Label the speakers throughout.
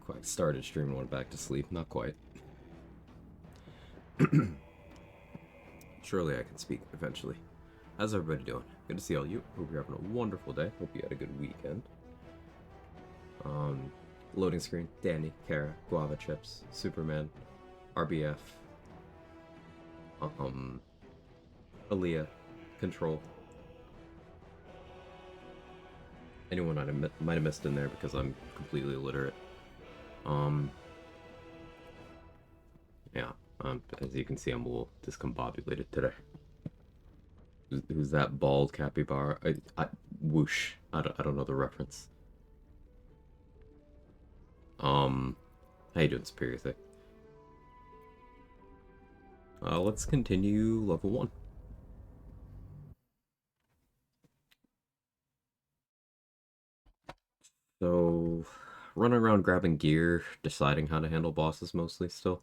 Speaker 1: Quag started stream and went back to sleep. Not quite. Surely I can speak eventually. How's everybody doing? Good to see all you. Hope you're having a wonderful day. Hope you had a good weekend. Loading screen. Danny, Kara, Guava Chips, Superman, RBF, Aaliyah, Control. Anyone I might have missed in there because I'm completely illiterate. Yeah. As you can see, I'm a little discombobulated today. Who's that bald capybara? Whoosh. I don't know the reference. How you doing, Superior Thing? Let's continue level 1. So, running around grabbing gear, deciding how to handle bosses mostly still.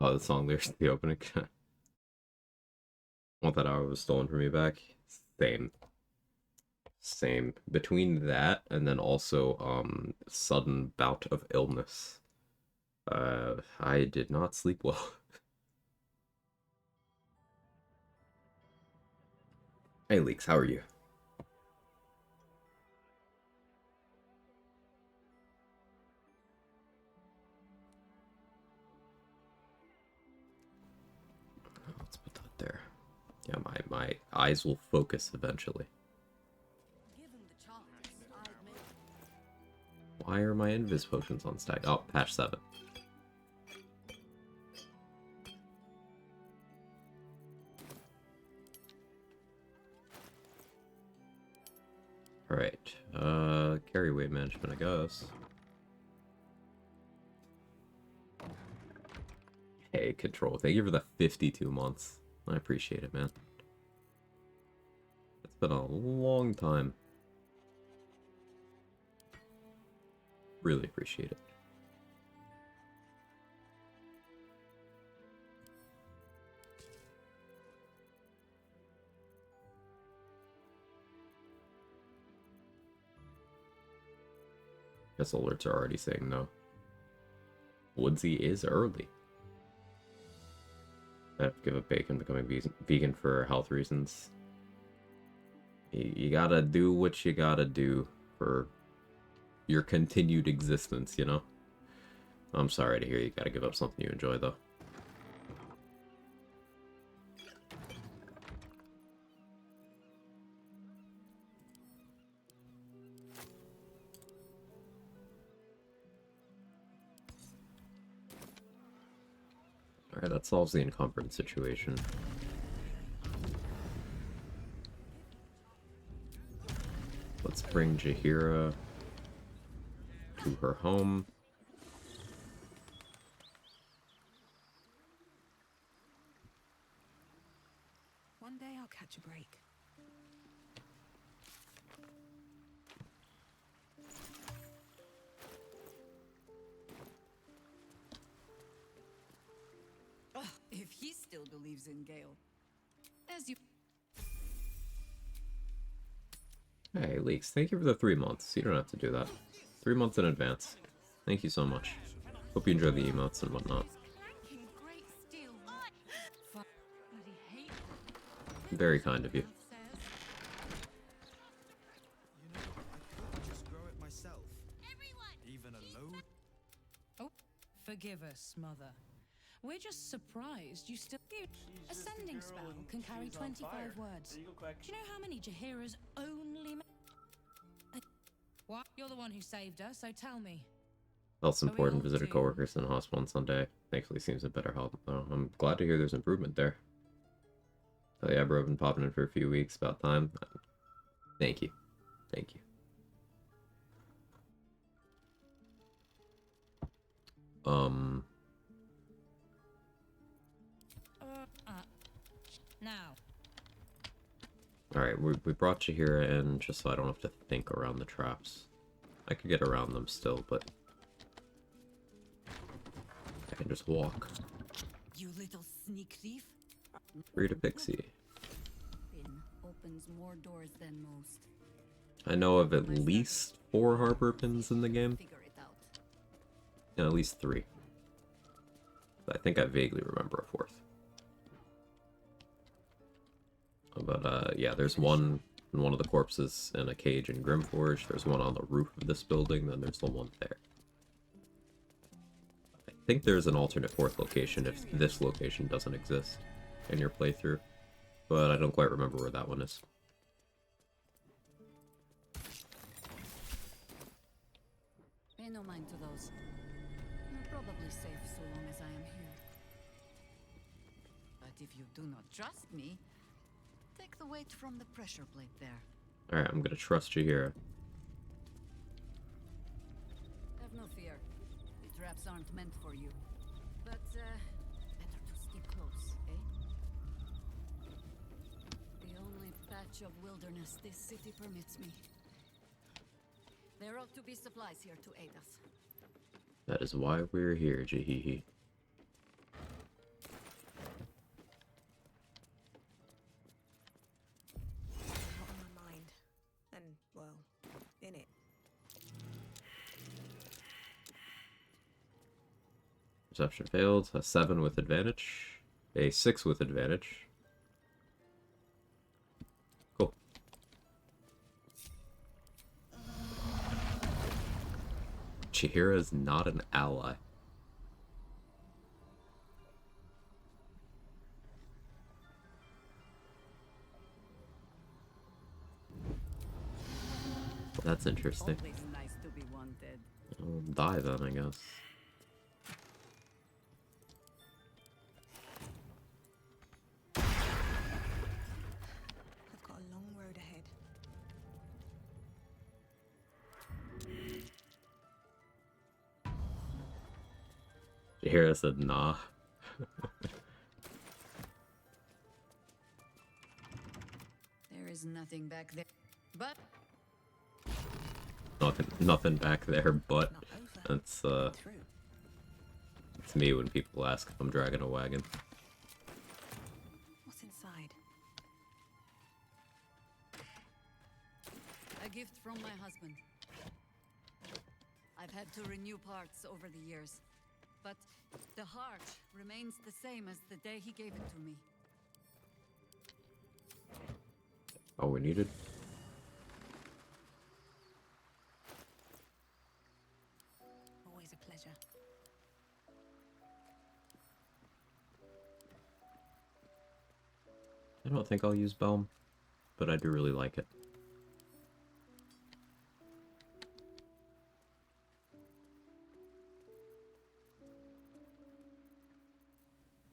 Speaker 1: Oh, the song lyrics at the opening. Want that hour was stolen from me back? Same. Same. Between that and then also, sudden bout of illness. I did not sleep well. Hey, Leaks, how are you? Let's put that there. Yeah, my eyes will focus eventually. Why are my invis potions on stack? Oh, patch 7. Alright, carry weight management, I guess. Hey, Control, thank you for the 52 months. I appreciate it, man. It's been a long time. Really appreciate it. Guess alerts are already saying no. Woodsy is early. I have to give up bacon, becoming vegan for health reasons. You gotta do what you gotta do for your continued existence, you know? I'm sorry to hear you gotta give up something you enjoy, though. Alright, that solves the encumbrance situation. Let's bring Jaheira to her home.
Speaker 2: One day I'll catch a break.
Speaker 3: If he still believes in Gale. As you...
Speaker 1: Hey, Leaks, thank you for the 3 months. You don't have to do that. 3 months in advance. Thank you so much. Hope you enjoy the emotes and whatnot. Very kind of you.
Speaker 2: Oh, forgive us, Mother. We're just surprised you still... Ascending spell can carry 25 words. Do you know how many Jaheira's only... What? You're the one who saved her, so tell me.
Speaker 1: Health's important. Visited coworkers in the hospital on Sunday. Thankfully seems in better health, though. I'm glad to hear there's improvement there. Oh yeah, bro, I've been popping in for a few weeks. About time. Thank you. Thank you.
Speaker 2: Now.
Speaker 1: Alright, we brought Jaheira in just so I don't have to think around the traps. I could get around them still, but I can just walk.
Speaker 3: You little sneak thief.
Speaker 1: Free to Pixie.
Speaker 3: Opens more doors than most.
Speaker 1: I know of at least 4 harbor pins in the game.
Speaker 3: Figure it out.
Speaker 1: Yeah, at least 3. I think I vaguely remember a 4th. But yeah, there's one in one of the corpses in a cage in Grimforge. There's one on the roof of this building, then there's the one there. I think there's an alternate 4th location if this location doesn't exist in your playthrough, but I don't quite remember where that one is.
Speaker 3: Pay no mind to those. You're probably safe so long as I am here. But if you do not trust me, take the weight from the pressure plate there.
Speaker 1: Alright, I'm gonna trust you here.
Speaker 3: Have no fear. The traps aren't meant for you. But, better to stick close, eh? The only patch of wilderness this city permits me. There ought to be supplies here to aid us.
Speaker 1: That is why we're here, Jihihi.
Speaker 4: Not on my mind. And, well, in it.
Speaker 1: Perception failed. A 7 with advantage. A 6 with advantage. Cool. Chihira is not an ally. Well, that's interesting.
Speaker 3: Always nice to be wanted.
Speaker 1: I'll die then, I guess.
Speaker 4: I've got a long road ahead.
Speaker 1: Chihira said nah.
Speaker 3: There is nothing back there. But
Speaker 1: Nothing back there, but
Speaker 4: Not over.
Speaker 1: that's
Speaker 4: Through.
Speaker 1: it's me when people ask if I'm dragging a wagon.
Speaker 4: What's inside?
Speaker 3: a gift from my husband. I've had to renew parts over the years, but the heart remains the same as the day he gave it to me.
Speaker 1: All we needed.
Speaker 4: Always a pleasure.
Speaker 1: I don't think I'll use Belm, but I do really like it.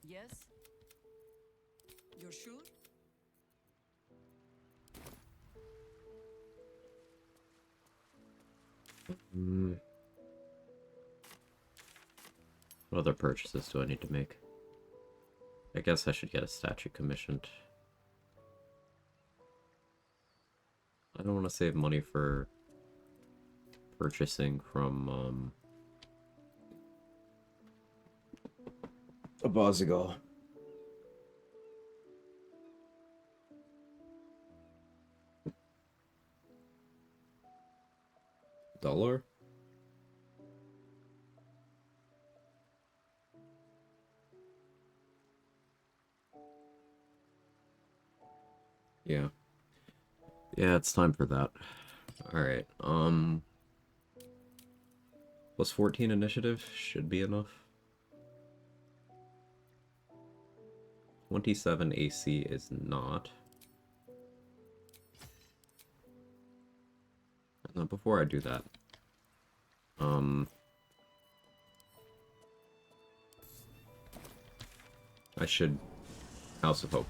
Speaker 3: Yes? You're sure?
Speaker 1: What other purchases do I need to make? I guess I should get a statue commissioned. I don't want to save money for purchasing from a Bazigal. $1? Yeah. Yeah, it's time for that. Alright, plus 14 initiative should be enough. 27 AC is not. Now, before I do that, I should House of Hope.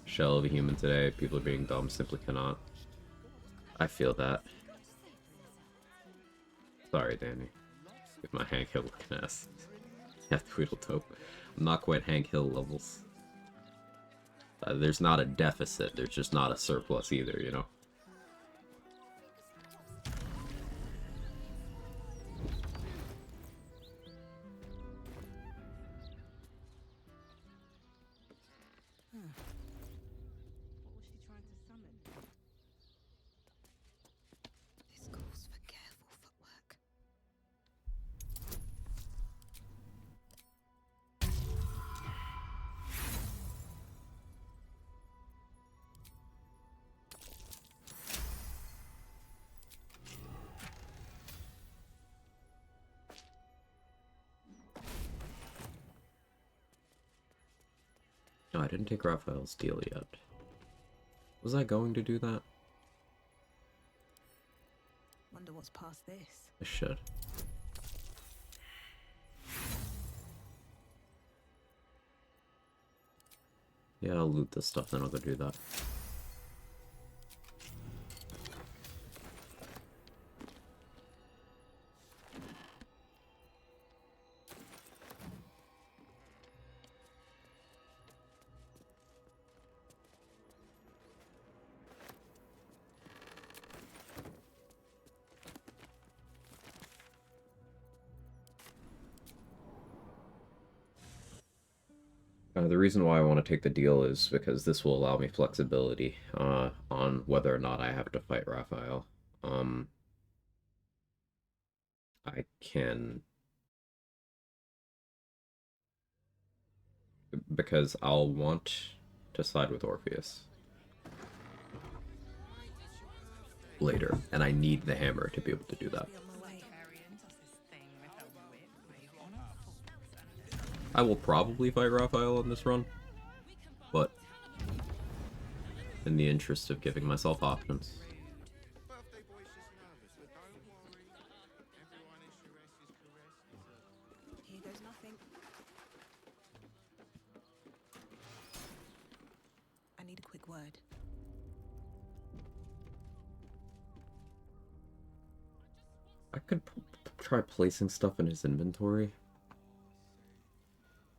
Speaker 1: Shell of a human today. People are being dumb. Simply cannot. I feel that. Sorry, Danny. With my Hank Hill looking ass. Yeah, Tweedletop. I'm not quite Hank Hill levels. There's not a deficit. There's just not a surplus either, you know?
Speaker 4: What was she trying to summon?
Speaker 1: Oh, I didn't take Raphael's deal yet. Was I going to do that?
Speaker 4: Wonder what's past this.
Speaker 1: I should. Yeah, I'll loot this stuff, then I'll go do that. The reason why I want to take the deal is because this will allow me flexibility on whether or not I have to fight Raphael. I can... Because I'll want to side with Orpheus later, and I need the hammer to be able to do that.
Speaker 4: Be on my way.
Speaker 1: I will probably fight Raphael on this run, but in the interest of giving myself options.
Speaker 4: Here goes nothing. I need a quick word.
Speaker 1: I could try placing stuff in his inventory.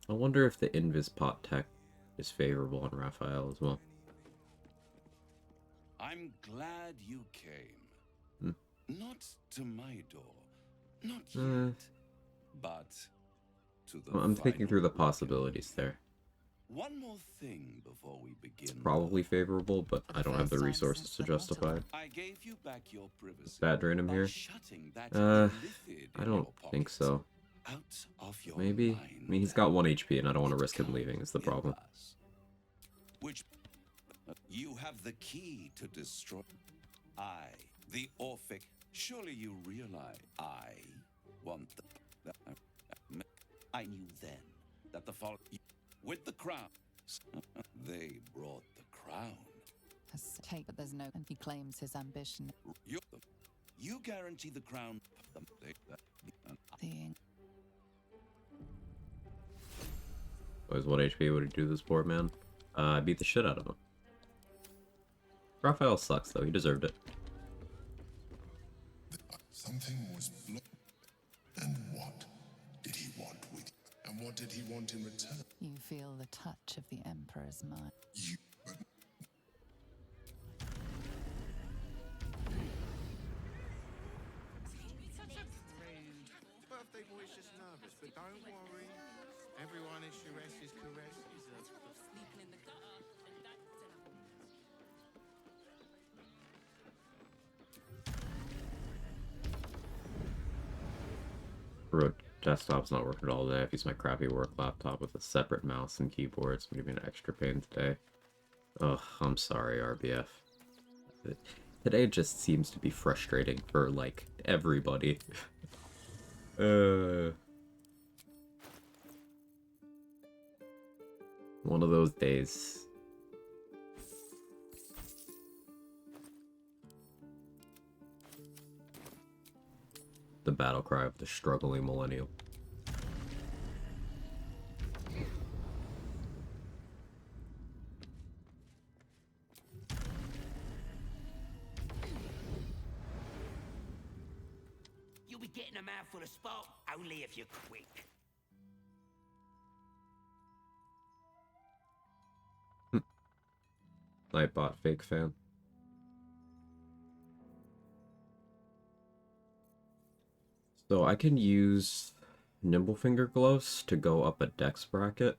Speaker 1: I wonder if the Invis pot tech is favorable on Raphael as well.
Speaker 5: I'm glad you came. Not to my door, not yet, but to the
Speaker 1: I'm thinking through the
Speaker 5: final
Speaker 1: possibilities there.
Speaker 5: One more thing before we begin.
Speaker 1: Probably favorable, but I don't have the resources to justify it.
Speaker 5: I gave you back your privacy.
Speaker 1: Bad drain him
Speaker 5: by
Speaker 1: here?
Speaker 5: shutting that
Speaker 1: I
Speaker 5: illithid in
Speaker 1: don't
Speaker 5: your
Speaker 1: think
Speaker 5: pocket.
Speaker 1: so.
Speaker 5: Out of your
Speaker 1: Maybe?
Speaker 5: mind,
Speaker 1: I mean, he's got 1 HP and I don't want to
Speaker 5: it
Speaker 1: risk him leaving, is the
Speaker 5: can't
Speaker 1: problem.
Speaker 5: be us. Which you have the key to destroy. I, the Orphic. Surely you realize I want the. I knew then that the fall with the crown. They brought the crown.
Speaker 6: Take, but there's no, and he claims his ambition.
Speaker 5: You guarantee the crown.
Speaker 6: The
Speaker 1: Always 1 HP, what did he do to this poor man? I beat the shit out of him. Raphael sucks though, he deserved it.
Speaker 7: Something was blocked. And what did he want with you? And what did he want in return?
Speaker 6: you feel the touch of the Emperor's mind.
Speaker 7: You, but
Speaker 8: Birthday boy's just nervous, but don't worry. Everyone is Shuresh caress.
Speaker 1: Road desktop's not working all day. I've used my crappy work laptop with a separate mouse and keyboard. It's gonna give me an extra pain today. Ugh, I'm sorry, RBF. Today just seems to be frustrating for, like, everybody. One of those days. The battle cry of the struggling millennial.
Speaker 9: You'll be getting a mouthful of spot only if you're quick.
Speaker 1: Nightbot fake fan. So I can use Nimblefinger gloves to go up a dex bracket.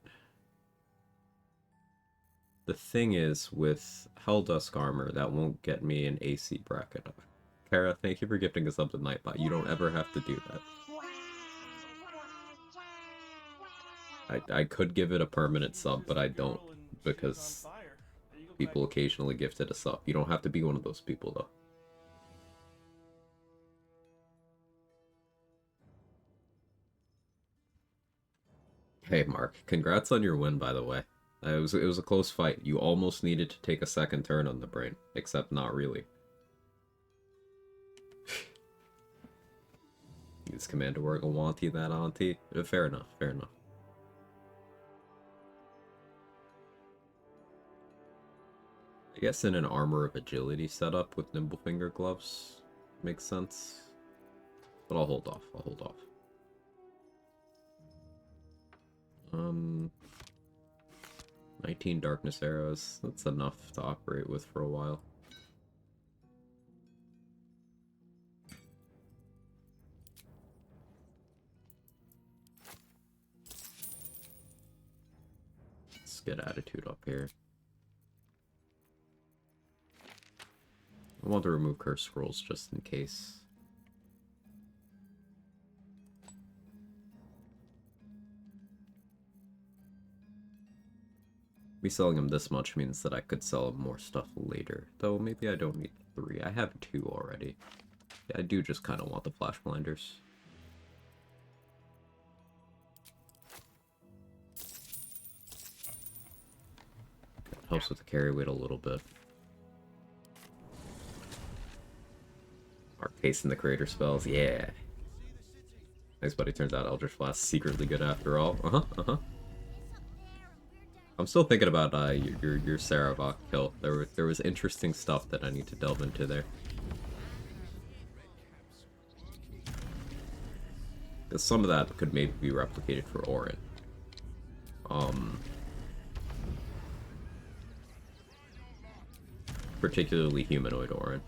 Speaker 1: The thing is, with Helldusk armor, that won't get me an AC bracket. Kara, thank you for gifting us up to Nightbot. You don't ever have to do that. I could give it a permanent sub, but I don't, because people occasionally gift it a sub. You don't have to be one of those people, though. Hey, Mark. Congrats on your win, by the way. It was a close fight. You almost needed to take a second turn on the brain, except not really. Use Commander Wargawanti that auntie. Fair enough, fair enough. I guess in an Armor of Agility setup with Nimblefinger gloves makes sense. But I'll hold off, I'll hold off. 19 Darkness Arrows. That's enough to operate with for a while. Let's get Attitude up here. I want to remove Curse Scrolls just in case. Me selling him this much means that I could sell him more stuff later. Though maybe I don't need 3. I have 2 already. Yeah, I do just kind of want the Flash Blinders. Helps with the carry weight a little bit. Mark Pace in the creator spells, yeah. Nice, buddy. Turns out Eldritch Blast secretly good after all. I'm still thinking about your Saravok kill. There was interesting stuff that I need to delve into there. Because some of that could maybe be replicated for Orin. Particularly humanoid Orin.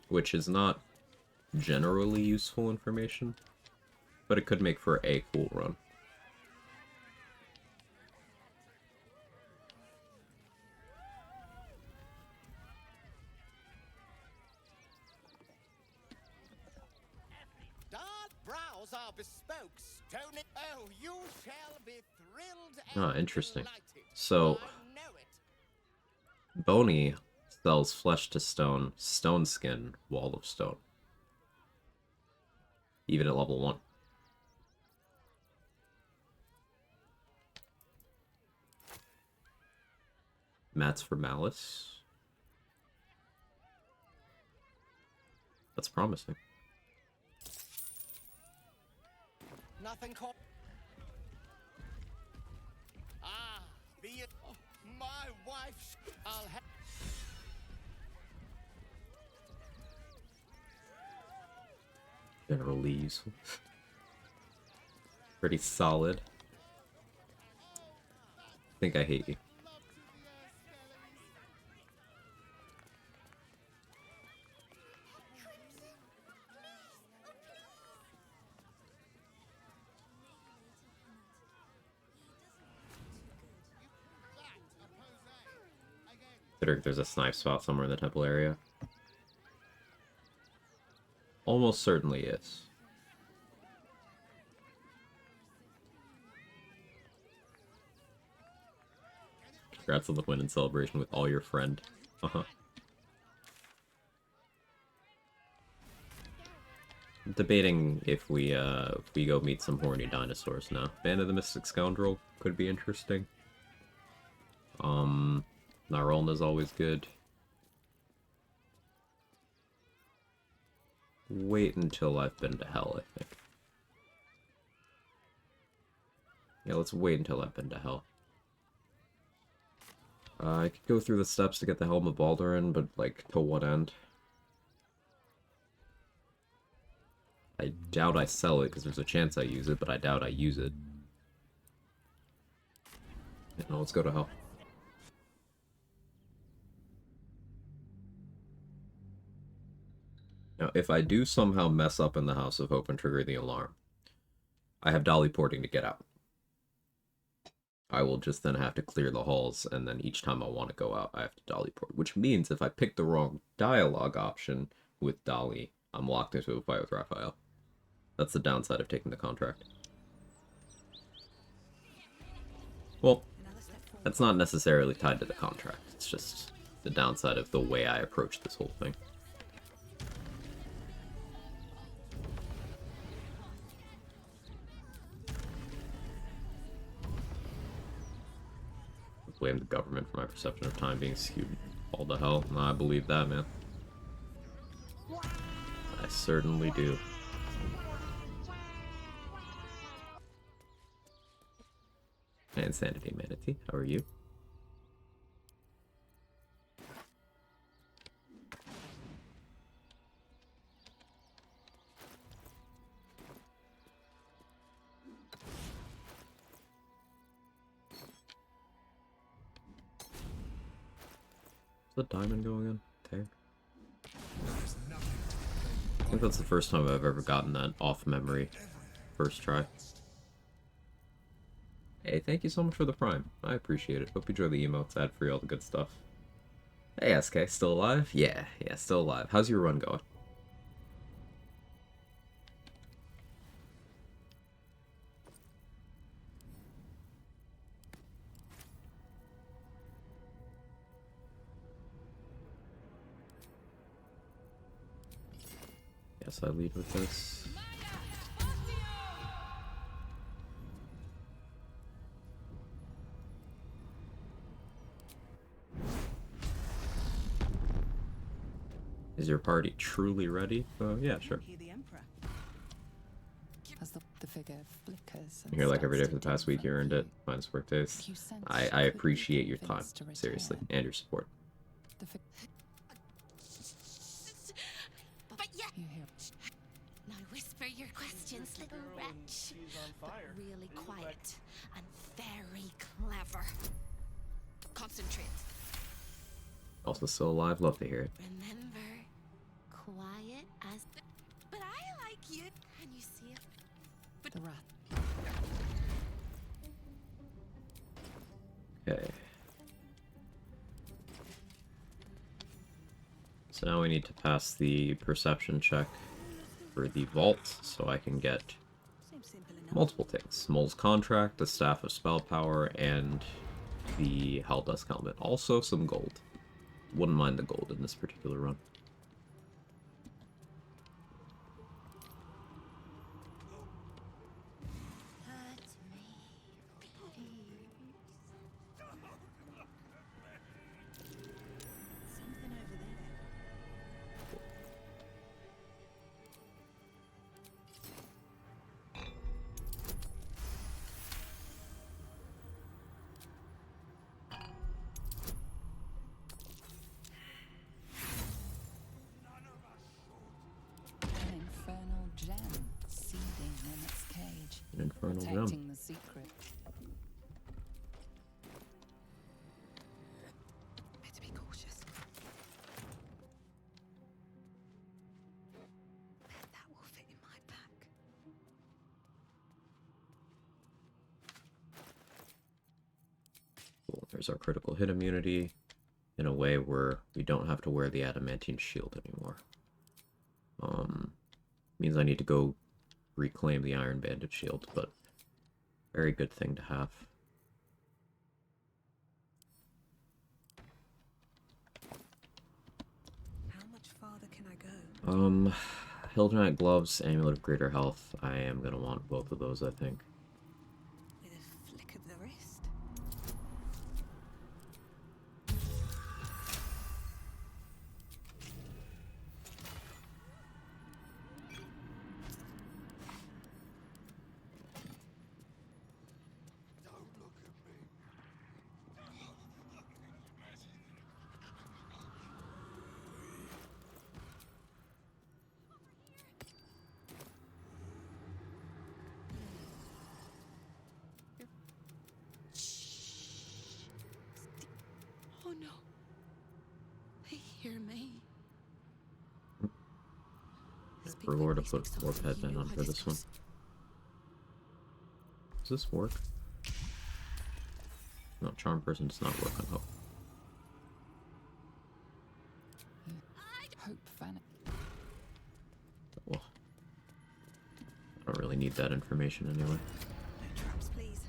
Speaker 1: Which is not generally useful information, but it could make for a cool run.
Speaker 9: Brows are bespoke, stone it. Oh, you shall be thrilled and
Speaker 1: Interesting.
Speaker 9: delighted.
Speaker 1: So,
Speaker 9: I know it.
Speaker 1: Boney sells Flesh to Stone, Stone Skin, Wall of Stone. Even at level 1. Mats for Malice. That's promising.
Speaker 9: Nothing called. Ah, be it. Oh, my wife's. I'll have.
Speaker 1: Generally useful. Pretty solid. I think I hate you. There's a snipe spot somewhere in the temple area. Almost certainly is. Congrats on the win and celebration with all your friend. Debating if we go meet some horny dinosaurs now. Band of the Mystic Scoundrel could be interesting. Narolna's always good. Wait until I've been to hell, I think. Yeah, let's wait until I've been to hell. I could go through the steps to get the Helm of Baldurin, but, like, to what end? I doubt I sell it, because there's a chance I use it, but I doubt I use it. Yeah, no, let's go to hell. Now, if I do somehow mess up in the House of Hope and trigger the alarm, I have dolly porting to get out. I will just then have to clear the halls, and then each time I want to go out, I have to dolly port. Which means if I pick the wrong dialogue option with Dolly, I'm locked into a fight with Raphael. That's the downside of taking the contract. Well, that's not necessarily tied to the contract. It's just the downside of the way I approach this whole thing. blame the government for my perception of time being skewed all to hell. No, I believe that, man. I certainly do. Insanity Manatee, how are you? Is the diamond going in? There. I think that's the first time I've ever gotten that off memory. First try. Hey, thank you so much for the Prime. I appreciate it. Hope you enjoy the emotes, ad free, all the good stuff. Hey, SK, still alive? Yeah, still alive. How's your run going? Guess I lead with this. Is your party truly ready? Yeah, sure.
Speaker 6: As the figure flickers and
Speaker 1: Here, like every day
Speaker 6: starts
Speaker 1: for the
Speaker 6: to
Speaker 1: past
Speaker 6: dim
Speaker 1: week, you
Speaker 6: from
Speaker 1: earned
Speaker 6: view,
Speaker 1: it. Minus work days.
Speaker 6: you sense
Speaker 1: I
Speaker 6: she could be
Speaker 1: appreciate your time,
Speaker 6: convinced to
Speaker 1: seriously,
Speaker 6: return.
Speaker 1: and your support.
Speaker 6: The
Speaker 3: But yeah.
Speaker 6: you hear
Speaker 3: Now whisper your questions, little wretch. But really quiet and very clever. Concentrate.
Speaker 1: Also still alive, love to hear it.
Speaker 3: Remember, quiet as. But I like you. Can you see it?
Speaker 6: the wrath.
Speaker 1: Okay. So now we need to pass the perception check for the vault, so I can get multiple things. Mole's contract, the Staff of Spell Power, and the Helldusk Helmet. Also some gold. Wouldn't mind the gold in this particular run.
Speaker 6: An infernal gem seething in its cage,
Speaker 1: An infernal
Speaker 6: protecting
Speaker 1: gem.
Speaker 6: the secret.
Speaker 4: Better be cautious. Bet that will fit in my pack.
Speaker 1: Cool. There's our critical hit immunity in a way where we don't have to wear the adamantine shield anymore. Means I need to go reclaim the Iron Bandit shield, but very good thing to have.
Speaker 4: How much farther can I go?
Speaker 1: Hildrenite Gloves, Amulet of Greater Health. I am gonna want both of those, I think.
Speaker 4: With a flick of the wrist?
Speaker 3: Oh no. They hear me.
Speaker 1: Reward to put 4 headband on for this one. Does this work? No, Charm Person does not work on Hope.
Speaker 6: Hope vanished.
Speaker 1: Well, I don't really need that information anyway.
Speaker 4: No traps, please.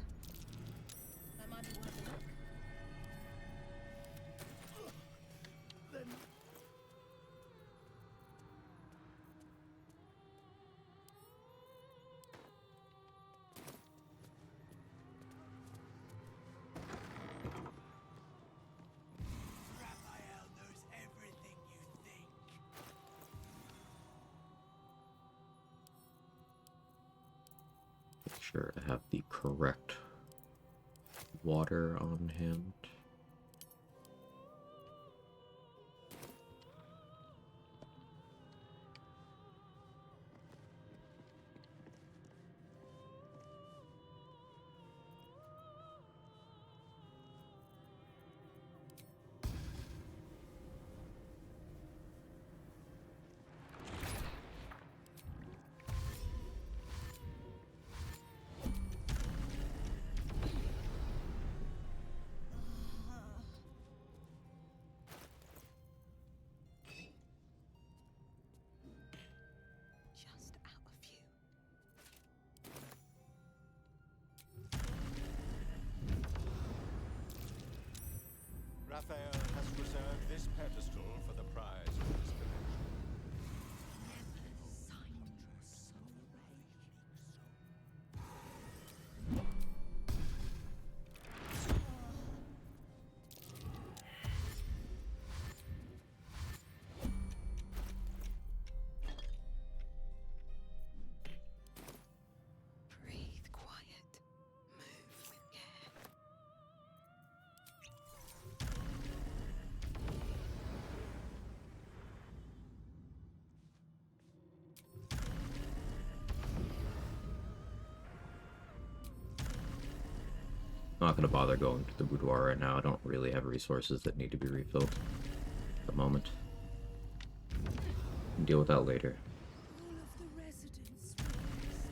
Speaker 1: sure I have the correct water on hand.
Speaker 4: Just out of view.
Speaker 8: Raphael has reserved this pedestal for the prize of this connection.
Speaker 4: Breathe quiet. Move with care.
Speaker 1: Not gonna bother going to the boudoir right now. I don't really have resources that need to be refilled at the moment. Deal with that later.
Speaker 2: All of the residents were guests,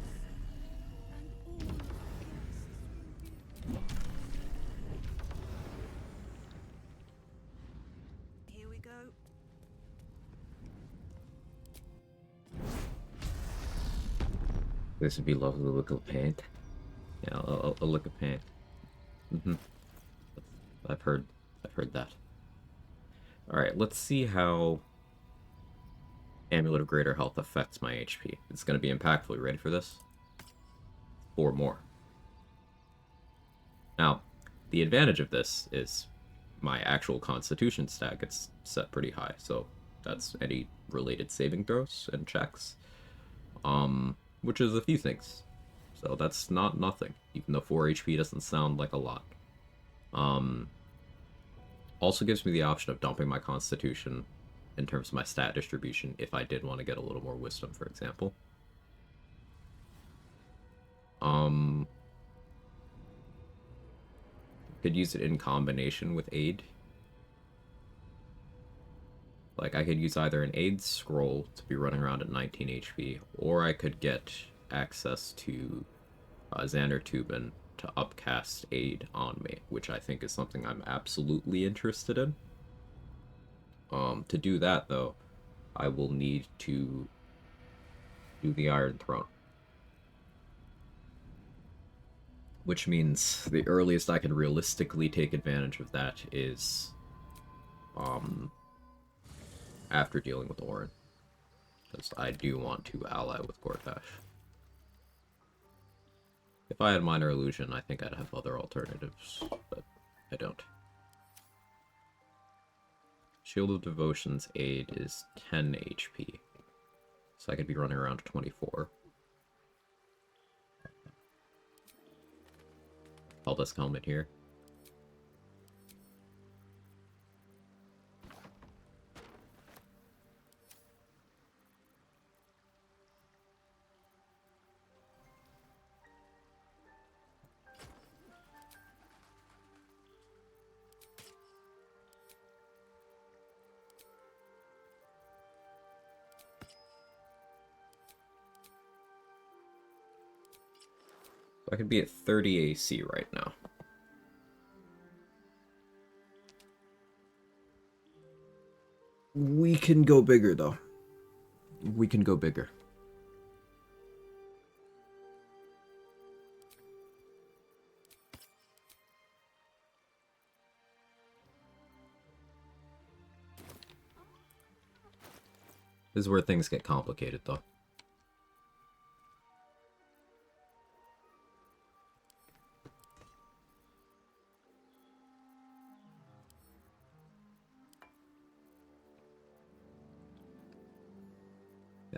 Speaker 2: and all of the guests will be.
Speaker 4: Here we go.
Speaker 1: This would be lovely to look at paint. Yeah, a look at paint. I've heard that. Alright, let's see how Amulet of Greater Health affects my HP. It's going to be impactful. You ready for this? 4 more. Now, the advantage of this is my actual Constitution stat gets set pretty high, so that's any related saving throws and checks. Which is a few things. So that's not nothing, even though 4 HP doesn't sound like a lot. Also gives me the option of dumping my Constitution in terms of my stat distribution if I did want to get a little more Wisdom, for example. Could use it in combination with Aid. Like, I could use either an Aid Scroll to be running around at 19 HP, or I could get access to Xander Tubin to upcast Aid on me, which I think is something I'm absolutely interested in. To do that, though, I will need to do the Iron Throne. Which means the earliest I can realistically take advantage of that is after dealing with Orin. Because I do want to ally with Gortash. If I had Minor Illusion, I think I'd have other alternatives, but I don't. Shield of Devotion's Aid is 10 HP, so I could be running around 24. Heldesk Helmet here. I could be at 30 AC right now. We can go bigger, though. We can go bigger. This is where things get complicated, though.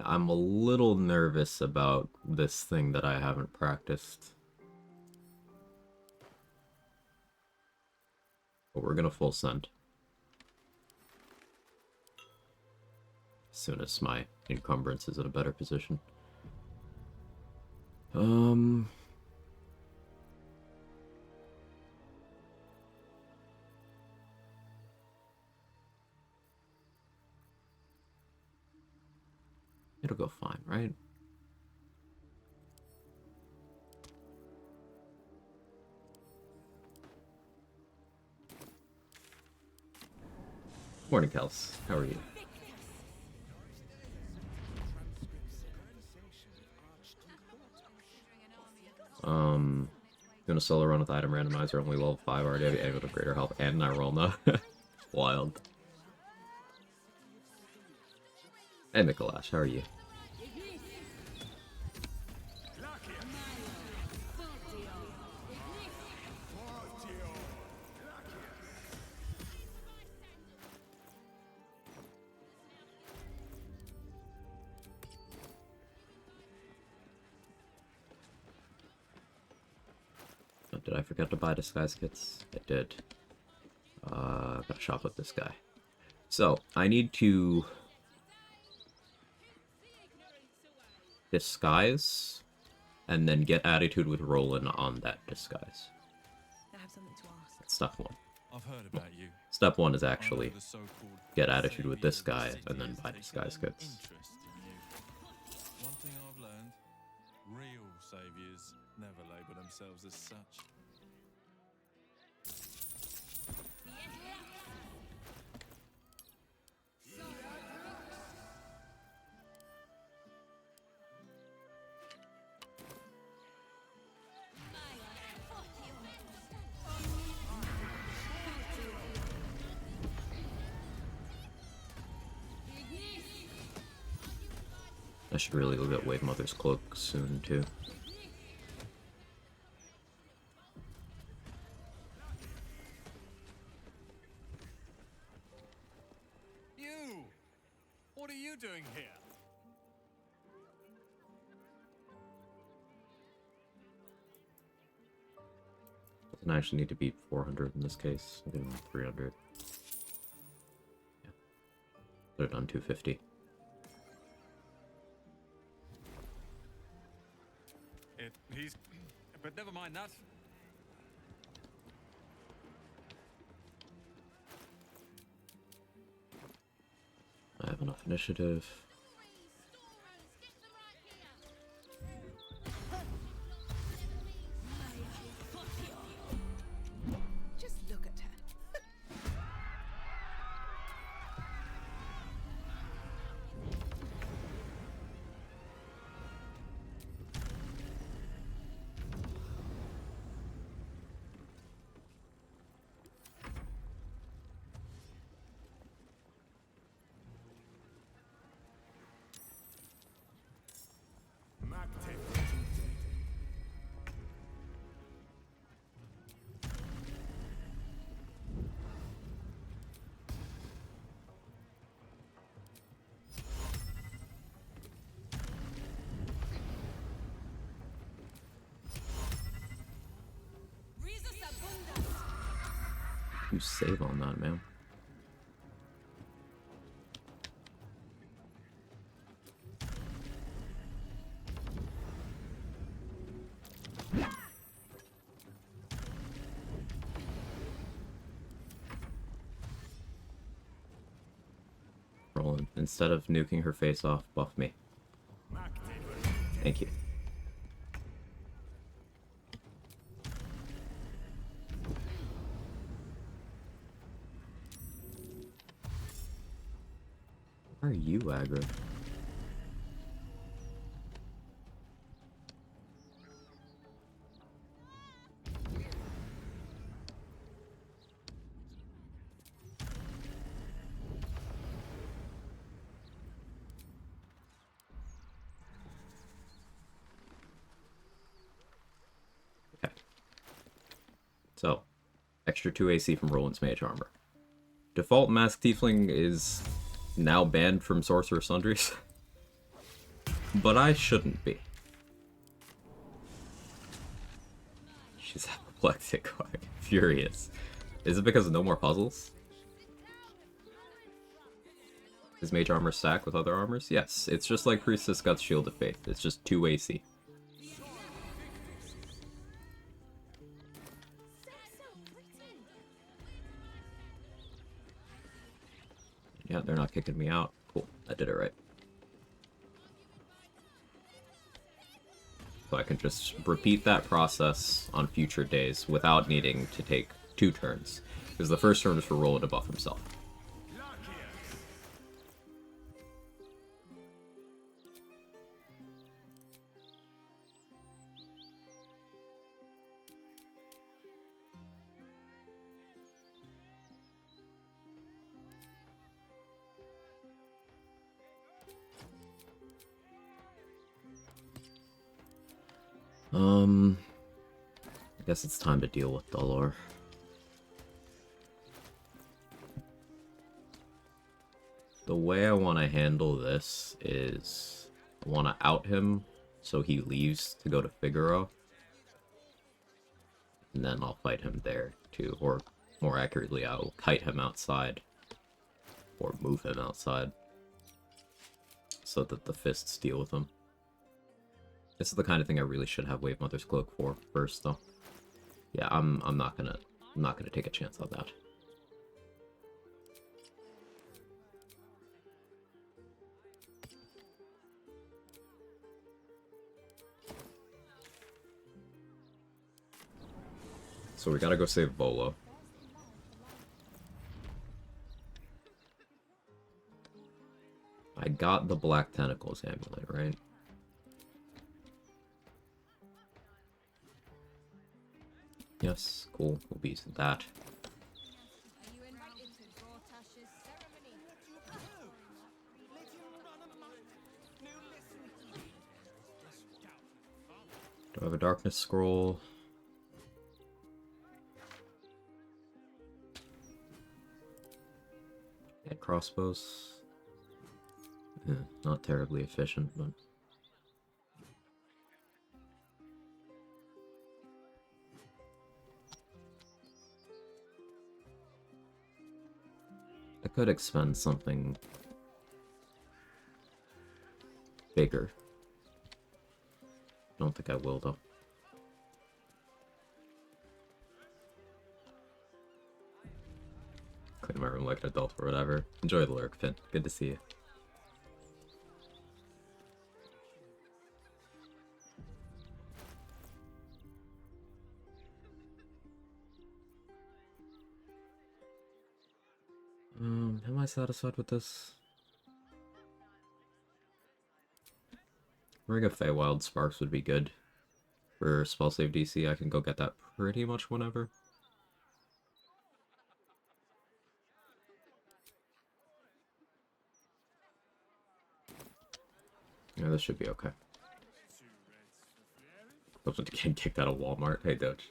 Speaker 1: I'm a little nervous about this thing that I haven't practiced. But we're gonna full send. As soon as my encumbrance is in a better position. It'll go fine, right? Morning, Kels. How are you? Doing a solo run with item randomizer, only level 5, already have able to greater health and I roll now. Wild. Hey, Mikolash, how are you? Did I forget to buy disguise kits? I did. Gotta shop with this guy. So, I need to disguise and then get attitude with Roland on that disguise.
Speaker 4: I have something to ask.
Speaker 1: That's step 1.
Speaker 10: I've heard about you.
Speaker 1: Step 1 is actually get attitude with this guy and then buy disguise kits.
Speaker 10: One thing I've learned, real saviors never label themselves as such.
Speaker 1: I should really look at Wave Mother's cloak soon, too.
Speaker 10: You! What are you doing here?
Speaker 1: Doesn't actually need to beat 400 in this case. I'm getting 300. Yeah. Put it on 250.
Speaker 10: But never mind that.
Speaker 1: I have enough initiative.
Speaker 4: Just look at her.
Speaker 1: You save on that, man. Roland, instead of nuking her face off, buff me. Thank you. Where are you, aggro? Okay. So, extra 2 AC from Roland's Mage Armor. Default Mask Tiefling is now banned from Sorcerer Sundries. But I shouldn't be. She's apoplectic, Quag. Furious. Is it because of no more puzzles? Is mage armor stacked with other armors? Yes, it's just like Priestess Guts Shield of Faith. It's just 2 AC. Yeah, they're not kicking me out. Cool, I did it right. So I can just repeat that process on future days without needing to take 2 turns. Because the first turn is for Rolla to buff himself. I guess it's time to deal with Dolor. The way I want to handle this is I want to out him so he leaves to go to Figaro. And then I'll fight him there too, or more accurately, I'll kite him outside. Or move him outside. So that the fists deal with him. This is the kind of thing I really should have Wave Mother's Cloak for first, though. Yeah, I'm not gonna take a chance on that. So we gotta go save Volo. I got the Black Tentacles amulet, right? Yes, cool. We'll be using that. Do I have a darkness scroll? And crossbows. Yeah, not terribly efficient, but... I could expend something bigger. Don't think I will, though. Clean my room like an adult or whatever. Enjoy the lurk, Finn. Good to see you. Am I satisfied with this? Ring of Feywild Sparks would be good. For spell save DC, I can go get that pretty much whenever. Yeah, this should be okay. Hoping to get kicked out of Walmart. Hey, Doge.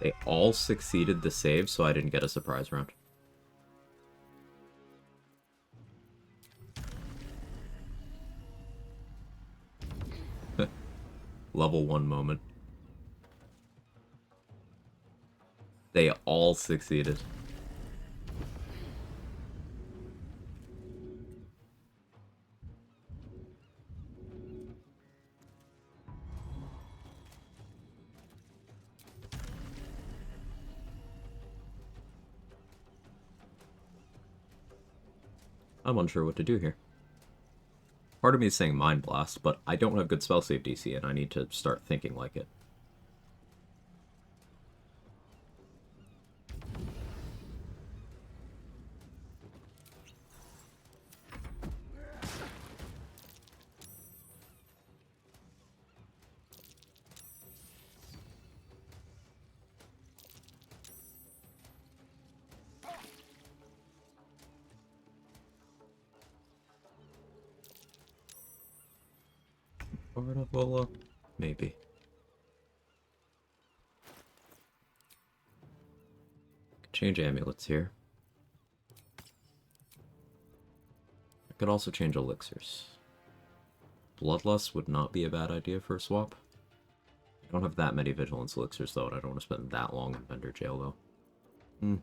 Speaker 1: They all succeeded the save, so I didn't get a surprise round. Level 1 moment. They all succeeded. I'm unsure what to do here. Part of me is saying Mind Blast, but I don't have good spell save DC and I need to start thinking like it. Portavola? Maybe. Change amulets here. I could also change elixirs. Bloodlust would not be a bad idea for a swap. I don't have that many vigilance elixirs though, and I don't want to spend that long in vendor jail though.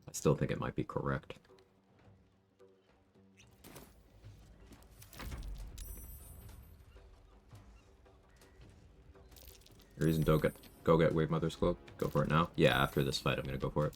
Speaker 1: I still think it might be correct. Reason don't go get Wave Mother's Cloak? Go for it now? Yeah, after this fight I'm gonna go for it.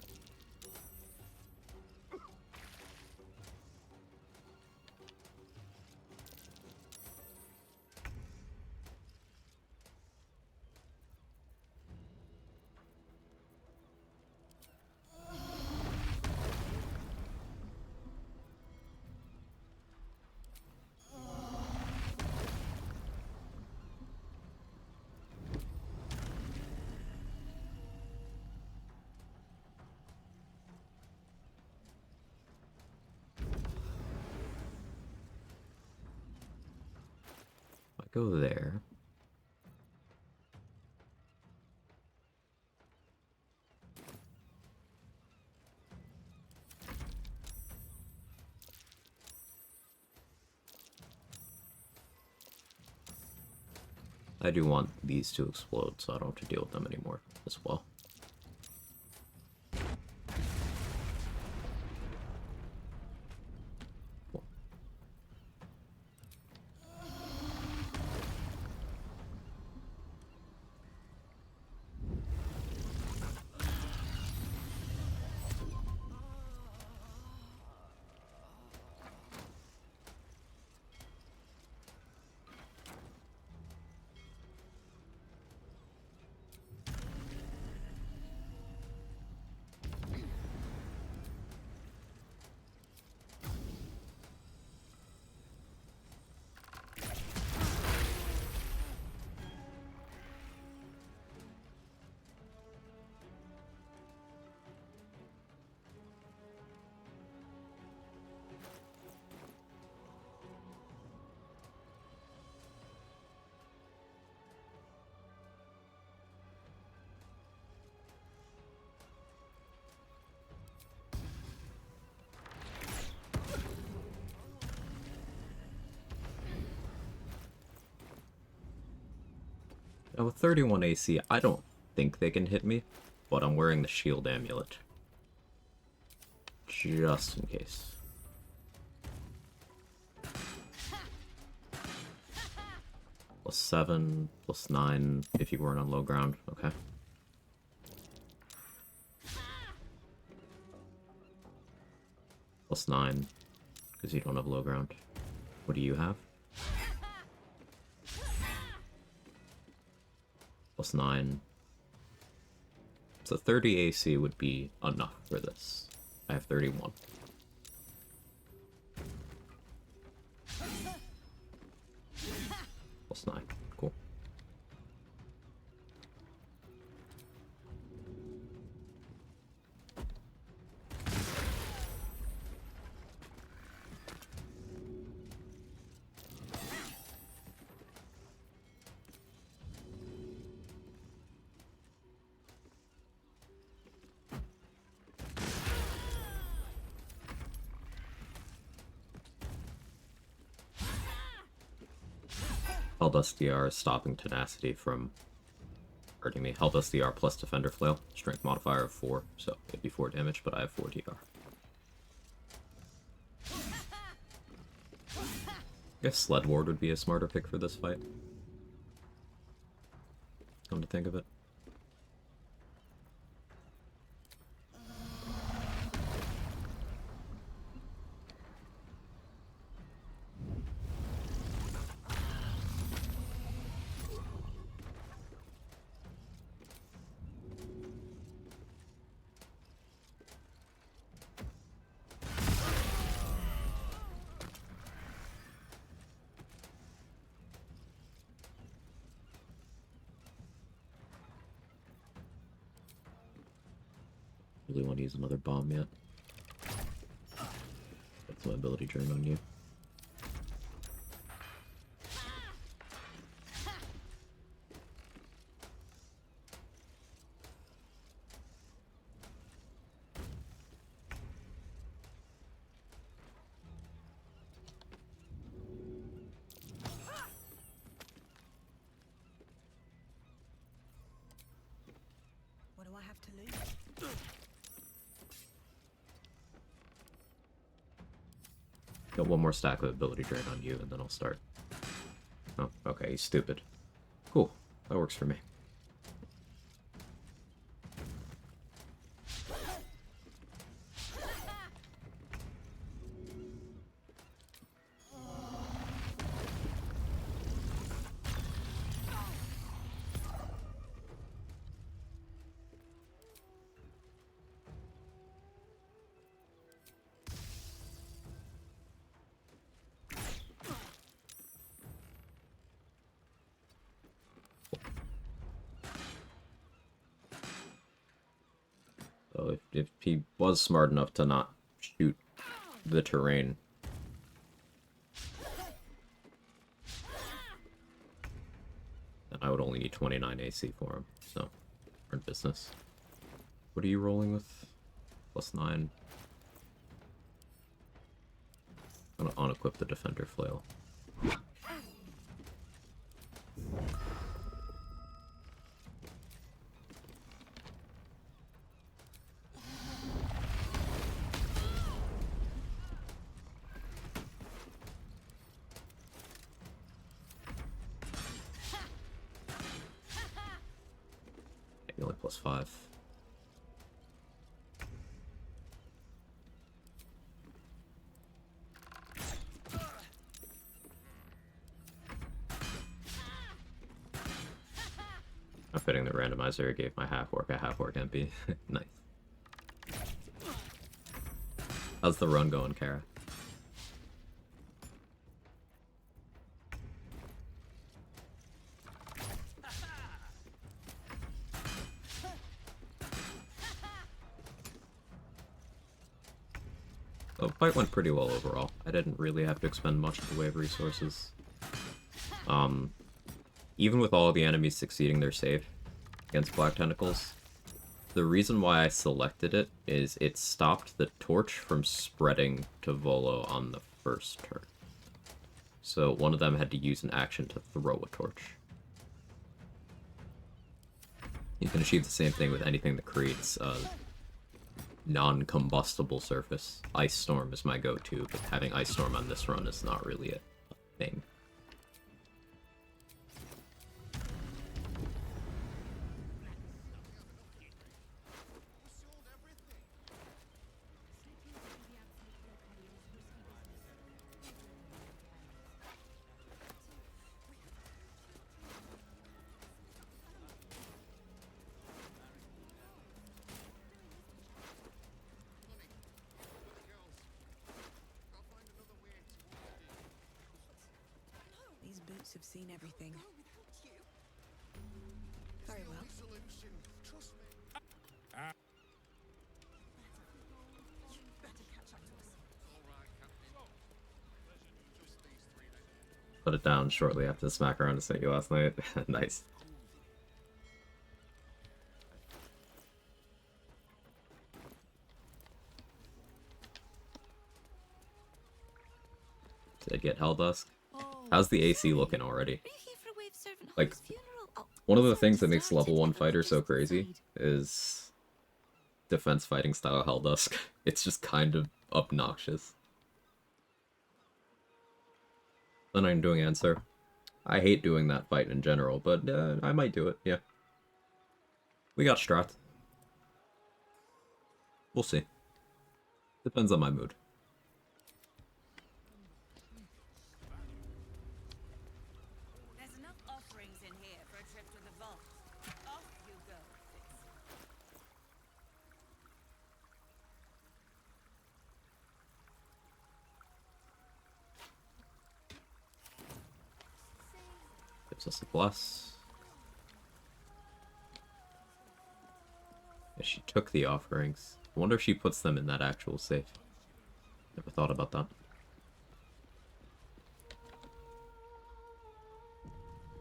Speaker 1: Go there. I do want these to explode, so I don't have to deal with them anymore as well. Now with 31 AC, I don't think they can hit me, but I'm wearing the shield amulet. Just in case. +7, +9 if you weren't on low ground, okay. +9, because you don't have low ground. What do you have? +9. So 30 AC would be enough for this. I have 31. +9. Cool. Helldusk DR is stopping Tenacity from hurting me. Helldusk DR plus Defender Flail. Strength modifier of 4, so it'd be 4 damage, but I have 4 DR. I guess Sled Ward would be a smarter pick for this fight. Come to think of it. Really want to use another bomb yet. That's my ability drain on you.
Speaker 4: have to lose.
Speaker 1: Got one more stack of ability drain on you, and then I'll start. Oh, okay, he's stupid. Cool, that works for me. So if he was smart enough to not shoot the terrain, then I would only need 29 AC for him, so we're in business. What are you rolling with? +9. I'm gonna unequip the Defender Flail. Only +5. I'm fitting the randomizer gave my half-orc a half-orc MP. Nice. How's the run going, Kara? The fight went pretty well overall. I didn't really have to expend much of the way of resources. Even with all the enemies succeeding their save against Black Tentacles, the reason why I selected it is it stopped the torch from spreading to Volo on the first turn. So one of them had to use an action to throw a torch. You can achieve the same thing with anything that creates a non-combustible surface. Ice Storm is my go-to, but having Ice Storm on this run is not really a thing.
Speaker 4: These boots have seen everything. Very well.
Speaker 1: Put it down shortly after the smack around I sent you last night. Nice. Did I get Helldusk? How's the AC looking already? Like, one of the things that makes level 1 fighter so crazy is defense fighting style Helldusk. It's just kind of obnoxious. Then I'm doing answer. I hate doing that fight in general, but I might do it, yeah. We got Strat. We'll see. Depends on my mood.
Speaker 3: There's enough offerings in here for a trip to the vault. Off you go.
Speaker 1: Gives us a bless. Yeah, she took the offerings. I wonder if she puts them in that actual safe. Never thought about that.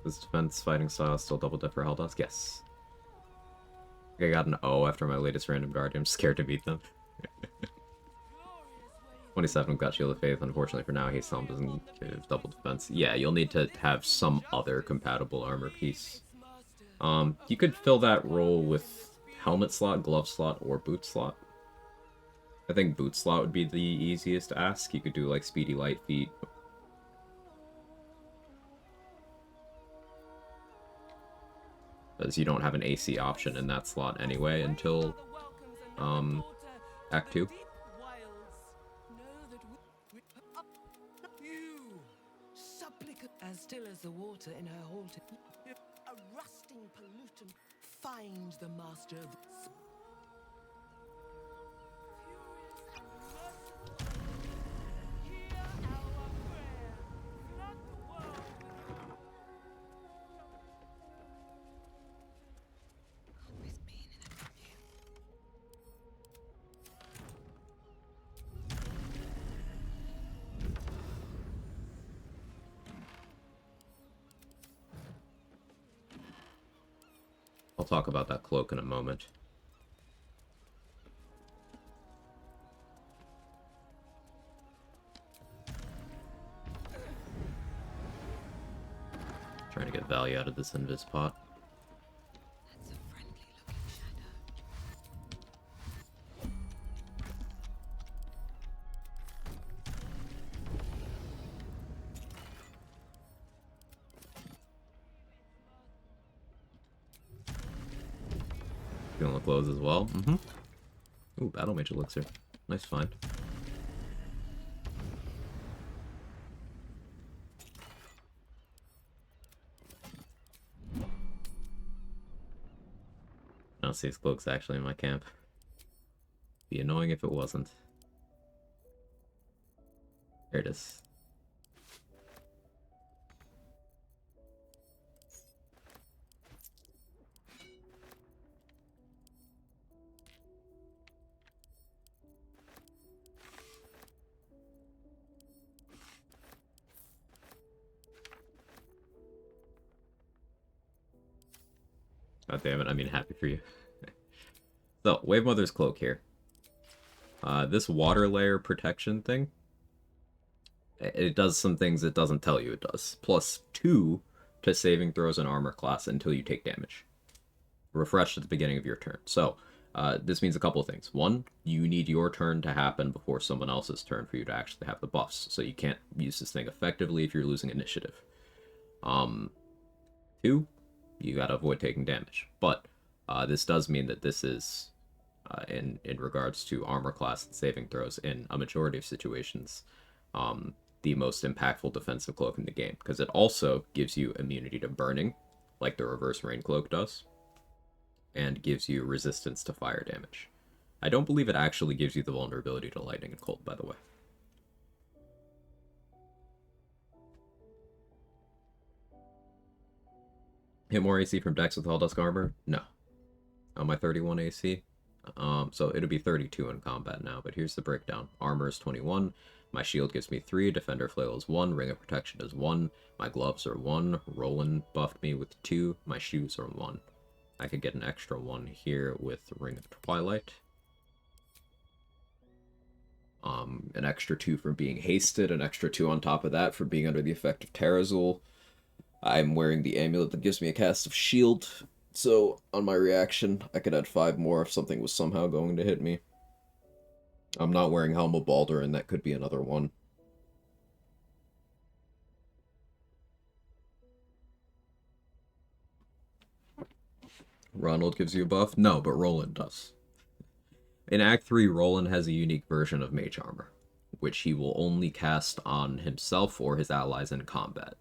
Speaker 1: This defense fighting style still double dip for Helldusk? Yes. I got an O after my latest random guard. I'm scared to beat them. 27 got Shield of Faith. Unfortunately for now, he still doesn't give double defense. Yeah, you'll need to have some other compatible armor piece. You could fill that role with helmet slot, glove slot, or boot slot. I think boot slot would be the easiest to ask. You could do like speedy light feet. Because you don't have an AC option in that slot anyway until Act 2.
Speaker 11: As still as the water in her halter, a rusting pollutant. Find the master of
Speaker 1: I'll talk about that cloak in a moment. Trying to get value out of this invis pot.
Speaker 3: That's a friendly looking shadow.
Speaker 1: Feeling the clothes as well. Mm-hmm. Ooh, Battle Mage Elixir. Nice find. I don't see his cloak's actually in my camp. Be annoying if it wasn't. There it is. God damn it, I mean happy for you. So, Wave Mother's Cloak here. This water layer protection thing, it does some things it doesn't tell you it does. +2 to saving throws and armor class until you take damage. Refreshed at the beginning of your turn. So, this means a couple of things. One, you need your turn to happen before someone else's turn for you to actually have the buffs. So you can't use this thing effectively if you're losing initiative. 2, you gotta avoid taking damage. But this does mean that this is, in regards to armor class and saving throws, in a majority of situations, the most impactful defensive cloak in the game. Because it also gives you immunity to burning, like the reverse rain cloak does, and gives you resistance to fire damage. I don't believe it actually gives you the vulnerability to lightning and cold, by the way. Hit more AC from decks with Helldusk armor? No. On my 31 AC. So it'll be 32 in combat now, but here's the breakdown. Armor is 21. My shield gives me 3. Defender Flail is 1. Ring of Protection is 1. My gloves are 1. Roland buffed me with 2. My shoes are 1. I could get an extra 1 here with Ring of Twilight. An extra 2 for being hasted. An extra 2 on top of that for being under the effect of Terrazul. I'm wearing the amulet that gives me a cast of shield, so on my reaction, I could add 5 more if something was somehow going to hit me. I'm not wearing Helm of Baldur, and that could be another 1. Ronald gives you a buff? No, but Roland does. In Act 3, Roland has a unique version of Mage Armor, which he will only cast on himself or his allies in combat.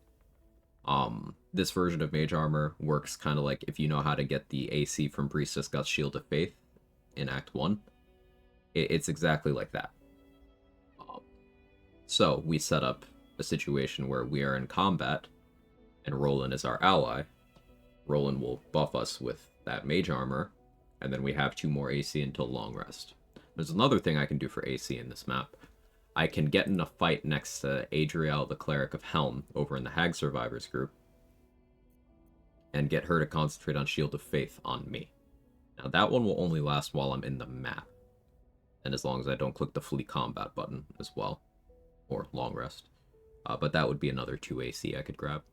Speaker 1: This version of Mage Armor works kind of like if you know how to get the AC from Priestess Gut's Shield of Faith in Act 1. It's exactly like that. So we set up a situation where we are in combat, and Roland is our ally. Roland will buff us with that Mage Armor, and then we have 2 more AC until long rest. There's another thing I can do for AC in this map. I can get in a fight next to Adriel, the Cleric of Helm, over in the Hag Survivors group, and get her to concentrate on Shield of Faith on me. Now that one will only last while I'm in the map, and as long as I don't click the Flee Combat button as well, or long rest. But that would be another 2 AC I could grab.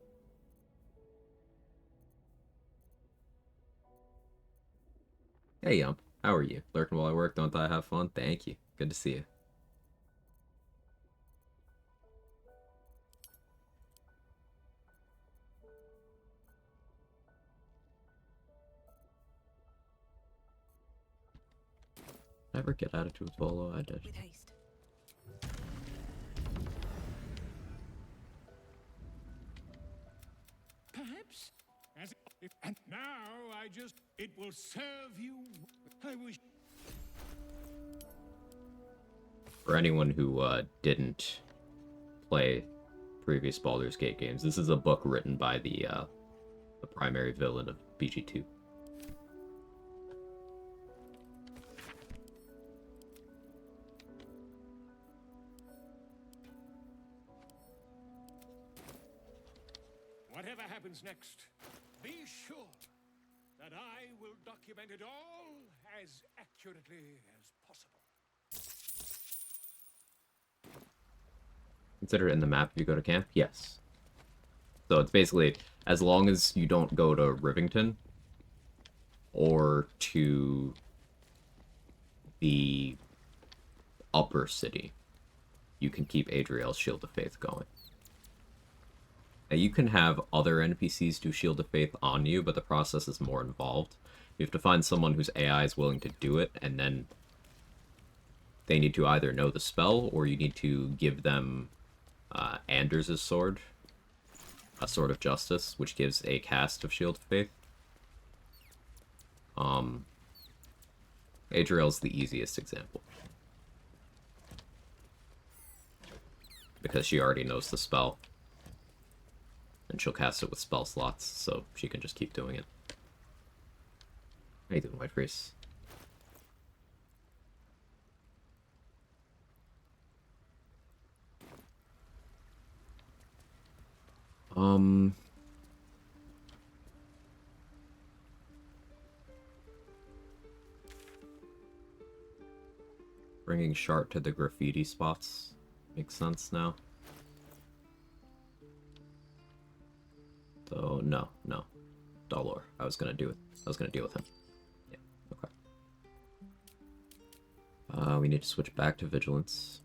Speaker 1: Hey, Yump. How are you? Lurking while I work, don't I have fun? Thank you. Good to see you. Did I ever get added to a solo? I did.
Speaker 4: With haste.
Speaker 12: Perhaps, as if, and now I just, it will serve you. I wish.
Speaker 1: For anyone who didn't play previous Baldur's Gate games, this is a book written by the primary villain of BG2.
Speaker 12: Whatever happens next, be sure that I will document it all as accurately as possible.
Speaker 1: Consider it in the map if you go to camp? Yes. So it's basically, as long as you don't go to Rivington or to the upper city, you can keep Adriel's Shield of Faith going. Now, you can have other NPCs do Shield of Faith on you, but the process is more involved. You have to find someone whose AI is willing to do it, and then they need to either know the spell, or you need to give them Anders' sword, a Sword of Justice, which gives a cast of Shield of Faith. Adriel's the easiest example, because she already knows the spell, and she'll cast it with spell slots, so she can just keep doing it. How you doing, White Freeze? Bringing Shart to the graffiti spots makes sense now. So no. Dolor. I was gonna deal with him. Yeah, okay. We need to switch back to Vigilance.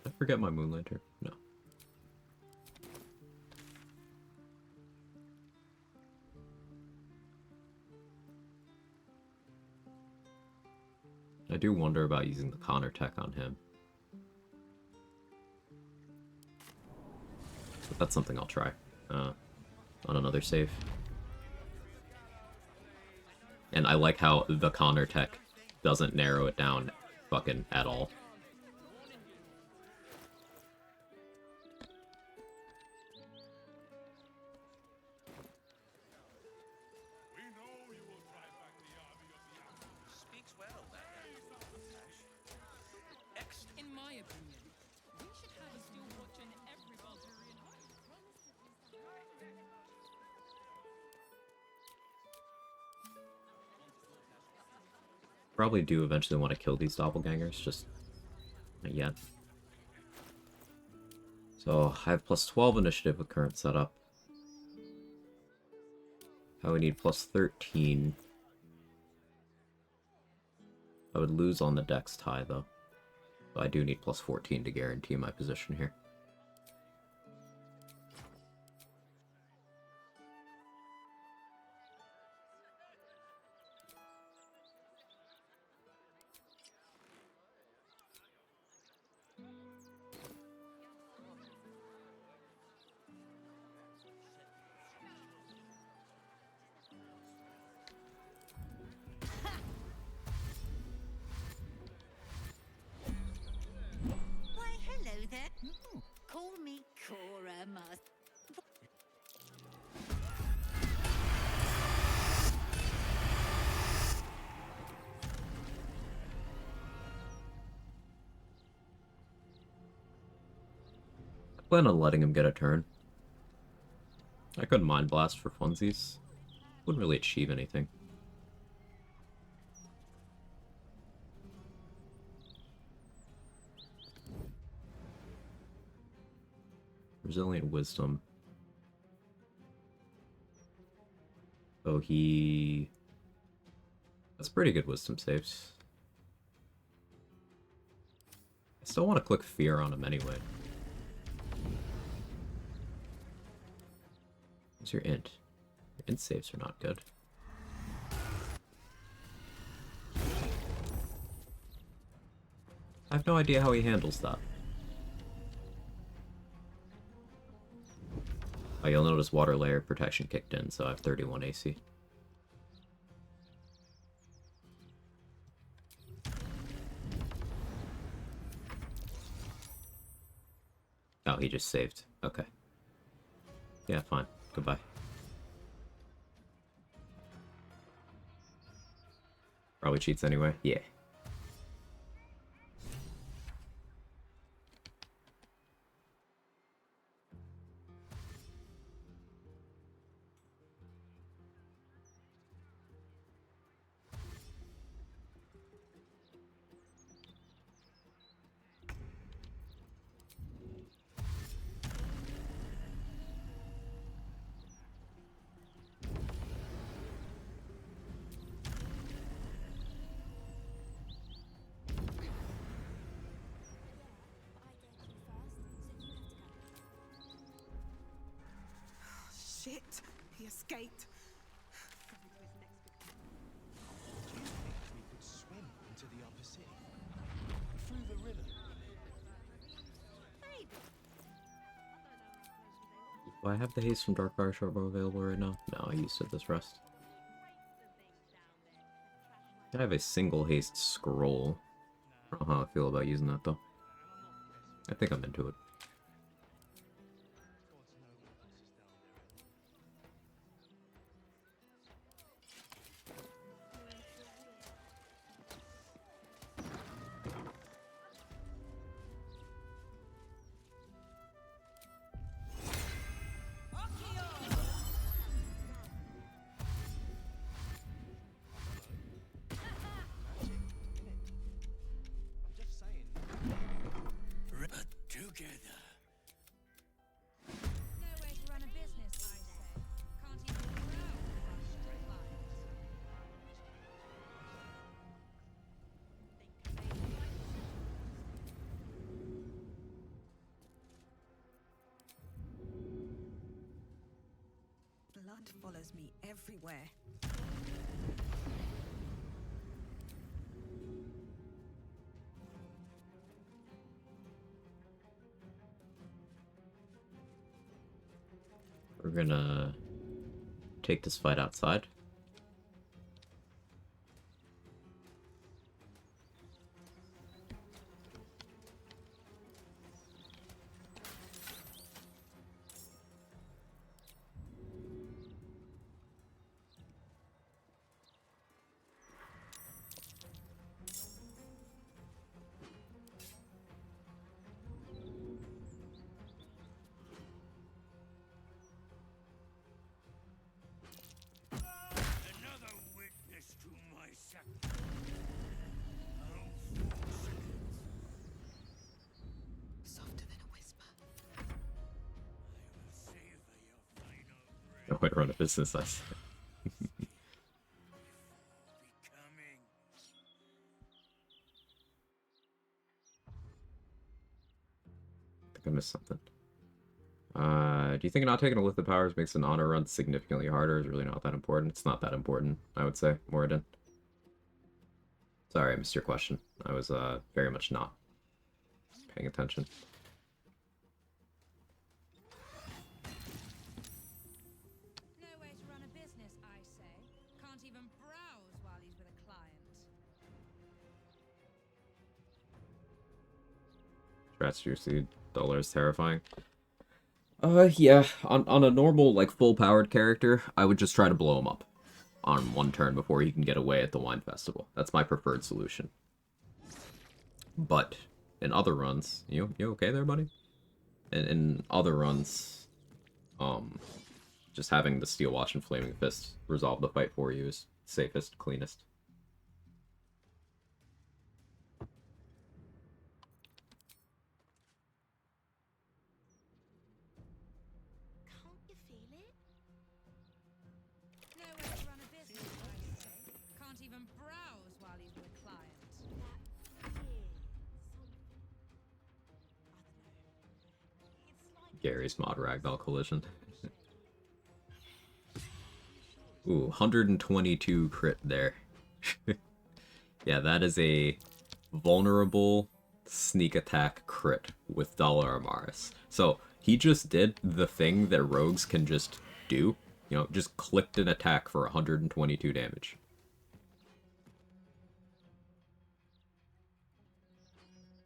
Speaker 1: Did I forget my Moon Lantern? No. I do wonder about using the Connor tech on him. But that's something I'll try. On another save. And I like how the Connor tech doesn't narrow it down fucking at all.
Speaker 2: In my opinion, we should have a steel watch in every Baldurian home.
Speaker 1: Probably do eventually want to kill these doppelgangers, just not yet. So I have plus 12 initiative with current setup. I would need plus 13. I would lose on the dex tie though. So I do need plus 14 to guarantee my position here.
Speaker 3: Why, hello there. Call me Cora Must.
Speaker 1: I plan on letting him get a turn. I could Mind Blast for funsies. Wouldn't really achieve anything. Resilient Wisdom. Oh, he... That's pretty good wisdom saves. I still want to click fear on him anyway. What's your int? Your int saves are not good. I have no idea how he handles that. Oh, you'll notice water layer protection kicked in, so I have 31 AC. Oh, he just saved. Okay. Yeah, fine. Goodbye. Probably cheats anyway. Yeah.
Speaker 11: Shit! He escaped.
Speaker 13: Do you think we could swim into the upper sea? Through the river?
Speaker 1: Do I have the haste from Darkfire Shortbow available right now? No, I used it this rest. I have a single haste scroll. I don't know how I feel about using that though. I think I'm into it.
Speaker 9: Together.
Speaker 2: No way to run a business, I say. Can't even
Speaker 4: Blood follows me everywhere.
Speaker 1: We're gonna take this fight outside.
Speaker 9: Another witness to my sacrifice.
Speaker 11: Softer than a whisper.
Speaker 1: No way to run a business, I say. I think I missed something. Do you think not taking a lift of powers makes an honor run significantly harder? It's really not that important. It's not that important, I would say, Moradin. Sorry, I missed your question. I was very much not paying attention.
Speaker 2: no way to run a business, I say. Can't even browse while he's with a client.
Speaker 1: Strats to your seed. Dollar is terrifying. Yeah. On a normal, like, full-powered character, I would just try to blow him up on one turn before he can get away at the wine festival. That's my preferred solution. But in other runs, you okay there, buddy? In other runs, just having the Steel Watch and Flaming Fist resolve the fight for you is safest, cleanest.
Speaker 2: No way to
Speaker 1: Gary's mod ragdoll collision. Ooh, 122 crit there. Yeah, that is a vulnerable sneak attack crit with Dollar Amaris. So he just did the thing that rogues can just do. You know, just clicked an attack for 122 damage.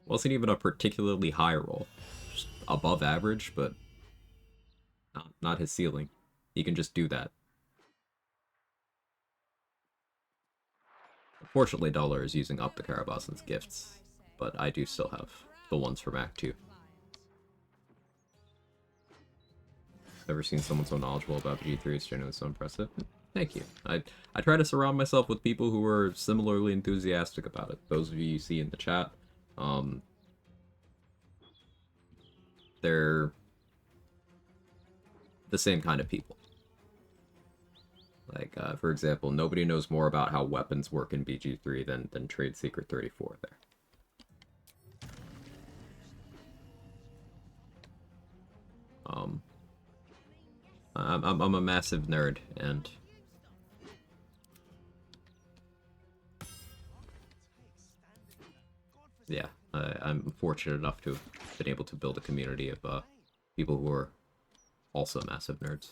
Speaker 1: Wasn't even a particularly high roll. Just above average, but not his ceiling. He can just do that. Unfortunately, Dollar is using up the Karabasan's gifts, but I do still have the ones from Act 2. Never seen someone so knowledgeable about BG3. It's genuinely so impressive. Thank you. I try to surround myself with people who are similarly enthusiastic about it. Those of you see in the chat, they're the same kind of people. Like, for example, nobody knows more about how weapons work in BG3 than Trade Secret 34 there. I'm a massive nerd, and yeah, I'm fortunate enough to have been able to build a community of people who are also massive nerds.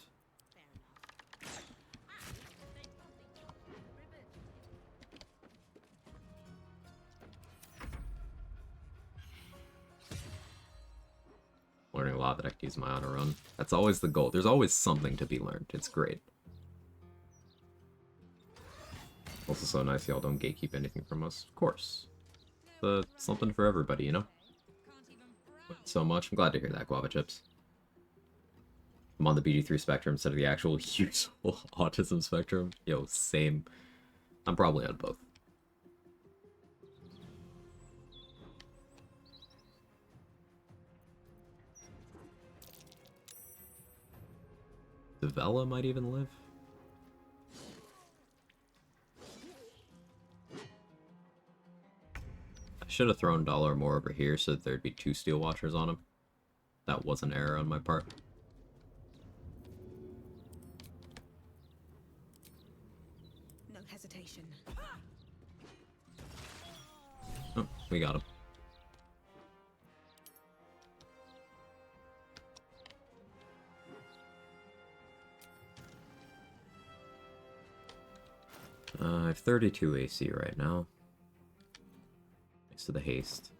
Speaker 1: Learning a lot that I can use my auto run. That's always the goal. There's always something to be learned. It's great. Also so nice y'all don't gatekeep anything from us. Of course. Something for everybody, you know? So much. I'm glad to hear that, Guava Chips. I'm on the BG3 spectrum instead of the actual useful autism spectrum. Yo, same. I'm probably on both. Lvl1 might even live. I should have thrown Dollar more over here so that there'd be 2 Steel Watchers on him. That was an error on my part.
Speaker 4: No hesitation.
Speaker 1: Oh, we got him. I have 32 AC right now. Thanks to the haste.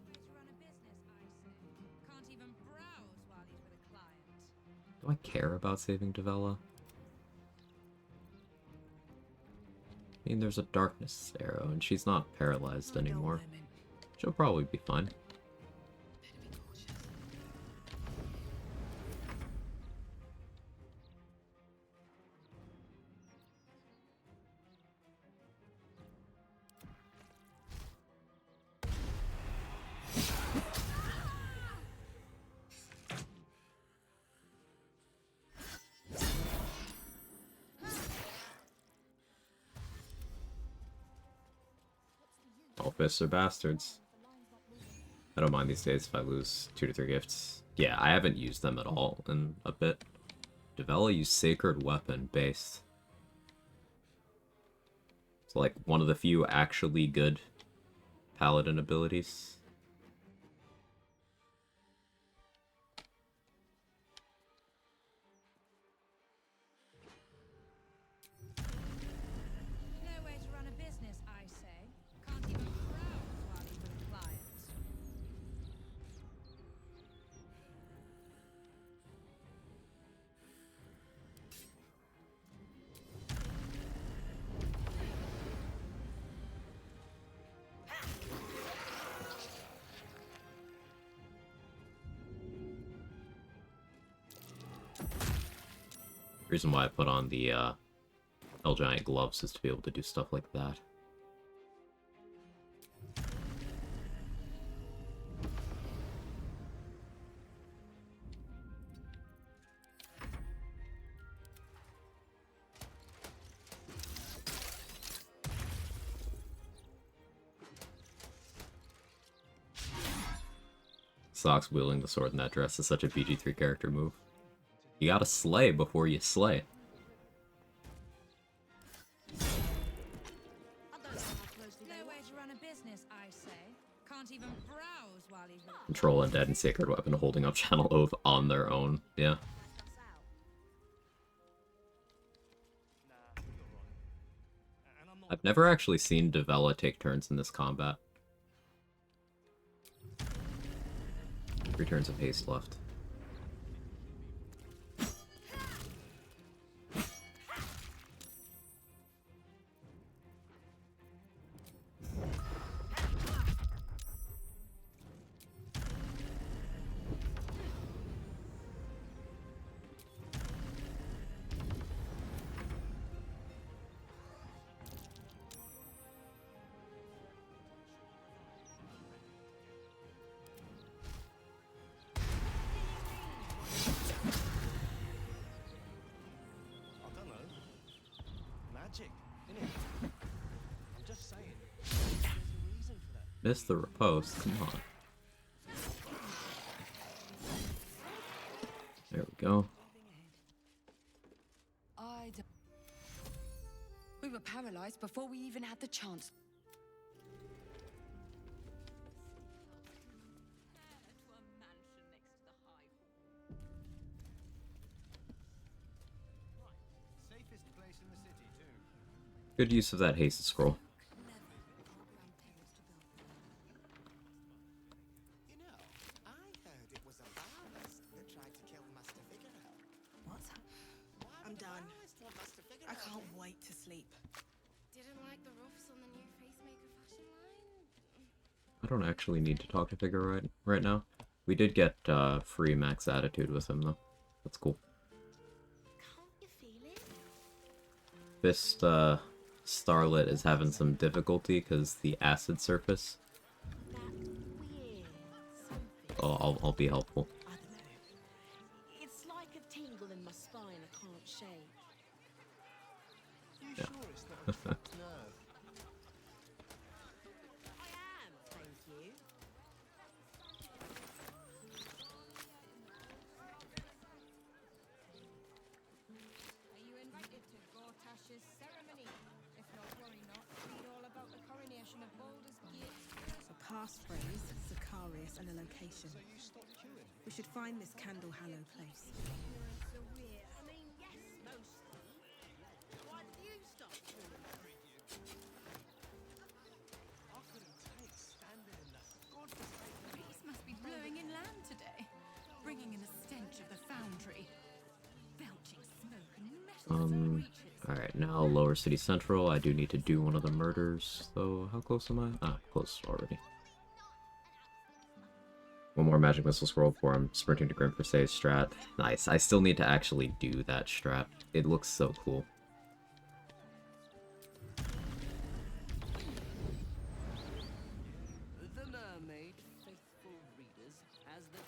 Speaker 1: Do I care about saving Devella? I mean, there's a darkness arrow, and she's not paralyzed anymore. She'll probably be fine. All fists are bastards. I don't mind these days if I lose 2 to 3 gifts. Yeah, I haven't used them at all in a bit. Devella used Sacred Weapon based. It's like one of the few actually good paladin abilities.
Speaker 2: No way to run a business, I say. Can't even browse while he's with a client.
Speaker 1: The reason why I put on the El Giant gloves is to be able to do stuff like that. Socks wielding the sword in that dress is such a BG3 character move. You gotta slay before you slay.
Speaker 2: No way to run a business, I say. Can't even browse while he's...
Speaker 1: Control Undead and Sacred Weapon holding up Channel Oath on their own. Yeah. I've never actually seen Lvl1 take turns in this combat. 3 turns of haste left. Missed the riposte, come on. There we go.
Speaker 6: We were paralyzed before we even had the chance.
Speaker 1: Good use of that hasted scroll.
Speaker 4: I'm done. I can't wait to sleep.
Speaker 3: Didn't like the ruffs on the new Facemaker fashion line?
Speaker 1: I don't actually need to talk to Figure right now. We did get free max attitude with him though. That's cool. This Starlit is having some difficulty because the acid surface. Oh, I'll be helpful.
Speaker 11: It's like a tingle in my spine I can't shake.
Speaker 13: You
Speaker 1: Yeah.
Speaker 13: sure it's not a fucked nerve?
Speaker 11: I am, thank you.
Speaker 2: Are you invited to Gortash's ceremony? If not, worry not. Read all about the coronation of Baldur's Gate.
Speaker 4: A passphrase, Sicarius, and a location. We should find this Candle Hallow place.
Speaker 11: I mean, yes, mostly. Why did you stop calling me?
Speaker 13: I couldn't take standing in that godforsaken...
Speaker 2: Breeze must be blowing inland today, bringing in the stench of the foundry. Belching smoke and metal breaches.
Speaker 1: Alright, now Lower City Central. I do need to do one of the murders, though. How close am I? Ah, close already. One more magic missile scroll before I'm sprinting to Grim Crusade strat. Nice. I still need to actually do that strat. It looks so cool.
Speaker 11: The mermaid, faithful readers, has the...